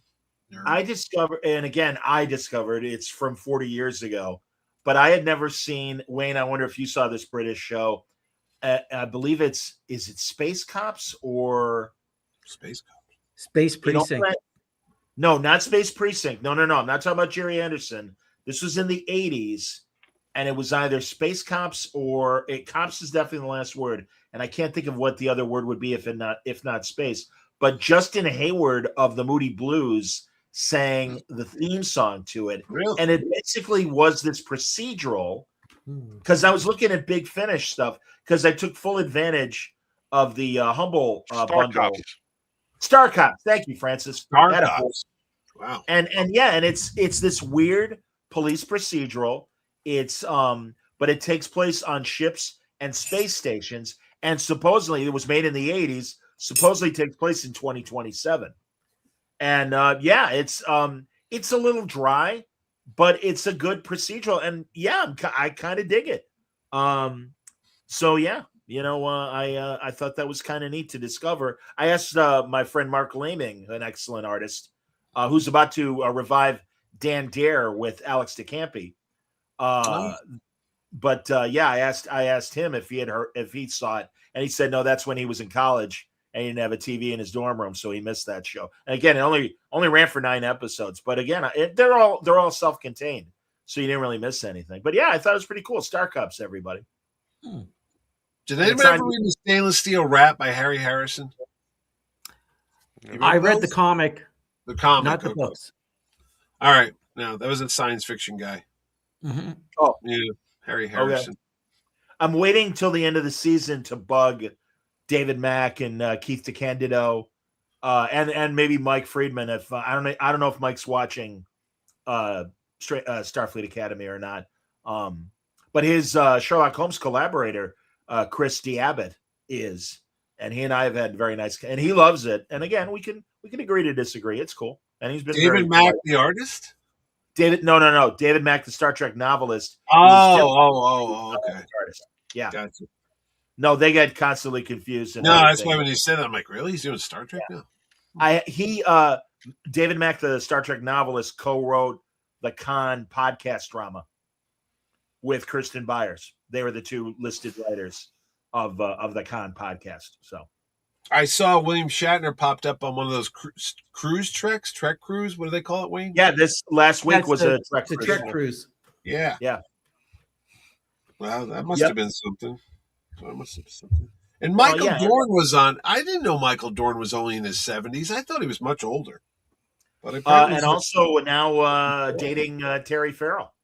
I discovered it's from 40 years ago, but I had never seen Wayne. I wonder if you saw this British show. I believe is it Space Cops or Space Cops? Space Precinct. No, not Space Precinct. No. I'm not talking about Jerry Anderson. This was in the 80s, and it was either Space Cops or Cops is definitely the last word, and I can't think of what the other word would be if not space. But Justin Hayward of the Moody Blues sang the theme song to it, really? And it basically was this procedural. Because I was looking at Big Finish stuff because I took full advantage of the Humble bundle. Star Cops. Thank you, Francis. Star Cops. Wow. And it's this weird police procedural. It's but it takes place on ships and space stations, and supposedly it was made in the 80s. Supposedly takes place in 2027. And it's a little dry, but it's a good procedural, and I kind of dig it. So yeah, I thought that was kind of neat to discover. I asked my friend Mark Laming, an excellent artist, who's about to revive Dan Dare with Alex DeCampi. But I asked him if he saw it, and he said no, that's when he was in college. And he didn't have a TV in his dorm room, so he missed that show. And again, it only ran for 9 episodes. But again, they're all self-contained, so you didn't really miss anything. But yeah, I thought it was pretty cool. Star Cups, everybody. Did anybody ever read the Stainless Steel Rap by Harry Harrison? I read the comic. The comic, not the books. All right, no, that was a science fiction guy. Mm-hmm. Oh, yeah, Harry Harrison. Okay. I'm waiting till the end of the season to bug David Mack and Keith DeCandido, and maybe Mike Friedman. If I don't know if Mike's watching Starfleet Academy or not. But his Sherlock Holmes collaborator, Chris D'Abbott, is, and he and I have had very nice, and he loves it. And again, we can agree to disagree. It's cool. And he's been David Mack, the artist. No. David Mack, the Star Trek novelist. Okay. Artist. Yeah. Gotcha. No, they get constantly confused. No, that's why when you said that, I'm like, really? He's doing Star Trek now? David Mack, the Star Trek novelist, co-wrote the Khan podcast drama with Kirsten Byers. They were the two listed writers of the Khan podcast. So I saw William Shatner popped up on one of those Trek cruise. What do they call it, Wayne? Yeah, this last week was a Trek cruise. Yeah. Wow, that must have been something. And Michael Dorn was on. I didn't know Michael Dorn was only in his 70s. I thought he was much older. But and also now dating Terry Farrell.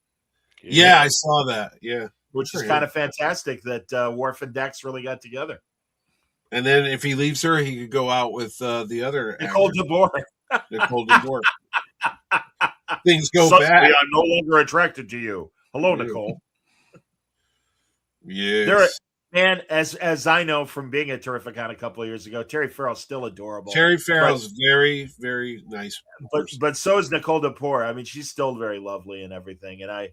Yeah, I saw that. Yeah, which is kind of fantastic that Worf and Dex really got together. And then if he leaves her, he could go out with the other Nicole DeBoer. Nicole DeBoer. Things go bad. I'm no longer attracted to you. Hello, Nicole. Yes. Man, as I know from being at Terrificon a couple of years ago, Terry Farrell's still adorable. Terry Farrell's very, very nice. But so is Nicole DePore. I mean, she's still very lovely and everything. And I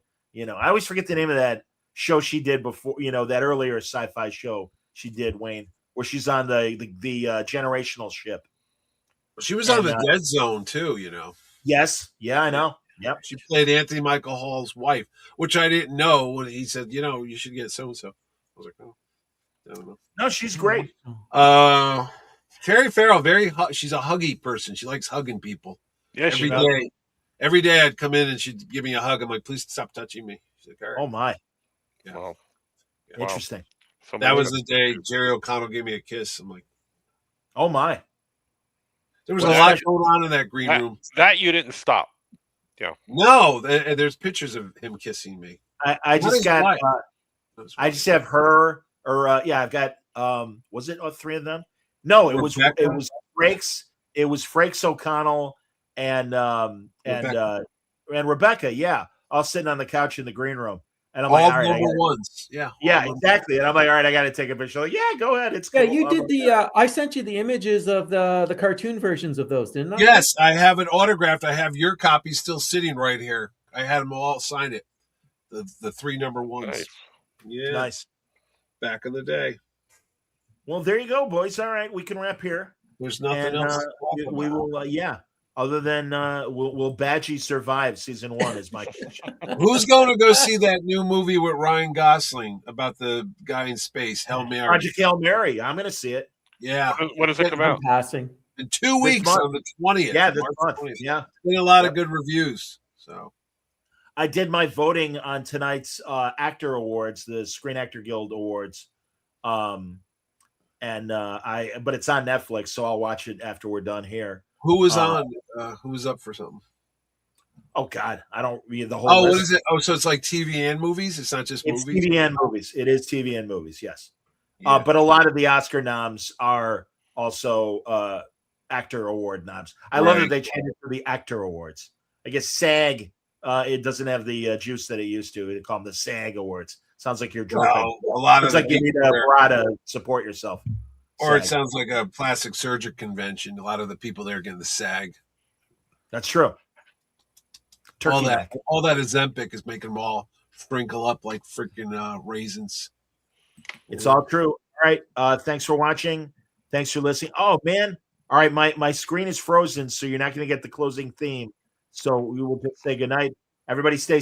always forget the name of that show she did before, that earlier sci-fi show she did, Wayne, where she's on the generational ship. She was on the Dead Zone too, Yes. Yeah, I know. Yep. She played Anthony Michael Hall's wife, which I didn't know when he said, you should get so-and-so. I was like, oh, I don't know. No, she's great. Terry Farrell, she's a huggy person. She likes hugging people. Yeah, every day. Every day I'd come in and she'd give me a hug. I'm like, please stop touching me. She's like, all right. Oh my. Yeah. Wow. Interesting. That was the day Jerry O'Connell gave me a kiss. I'm like, oh my. There was a lot going on in that green room. That you didn't stop. Yeah. No, there's pictures of him kissing me. I just got. I just have her, or I've got. Was it 3 of them? No, it was Frakes. It was Frakes, O'Connell, and Rebecca. Yeah, all sitting on the couch in the green room, and I'm like, all right, number ones. Yeah, exactly. And I'm like, all right, I got to take a picture. Like, yeah, go ahead. It's cool. Yeah, you did the. I sent you the images of the cartoon versions of those, didn't I? Yes, I have it autographed. I have your copy still sitting right here. I had them all sign it. The 3 number ones. Nice. Yeah, nice. Back in the day. Well, there you go, boys. All right, we can wrap here. There's nothing else. We will. Other than will Badgie survive season 1 is my question. Who's going to go see that new movie with Ryan Gosling about the guy in space, Hail Mary? Project Hail Mary. I'm going to see it. Yeah. When does it come out? Passing in 2 weeks on the 20th. Yeah, this month. 20th. Yeah, been a lot of good reviews. So I did my voting on tonight's actor awards, the Screen Actor Guild Awards. But it's on Netflix, so I'll watch it after we're done here. Who was on? Who was up for something? Oh God, I don't read the whole. Oh, list. what is it? Oh, so it's like TV and movies. It's not just movies. It's TV and movies. It is TV and movies. Yes, but a lot of the Oscar noms are also actor award noms. I love that they changed it to the actor awards. I guess SAG. It doesn't have the juice that it used to. They call them the SAG awards. Sounds like you're dripping. A lot it's of like you need a bra to support yourself. Or it sounds like a plastic surgery convention. A lot of the people there getting the SAG. That's true. All that Ozempic is making them all sprinkle up like freaking raisins. It's all true. All right. Thanks for watching. Thanks for listening. Oh man. All right. My screen is frozen, so you're not going to get the closing theme. So we will just say goodnight. Everybody stay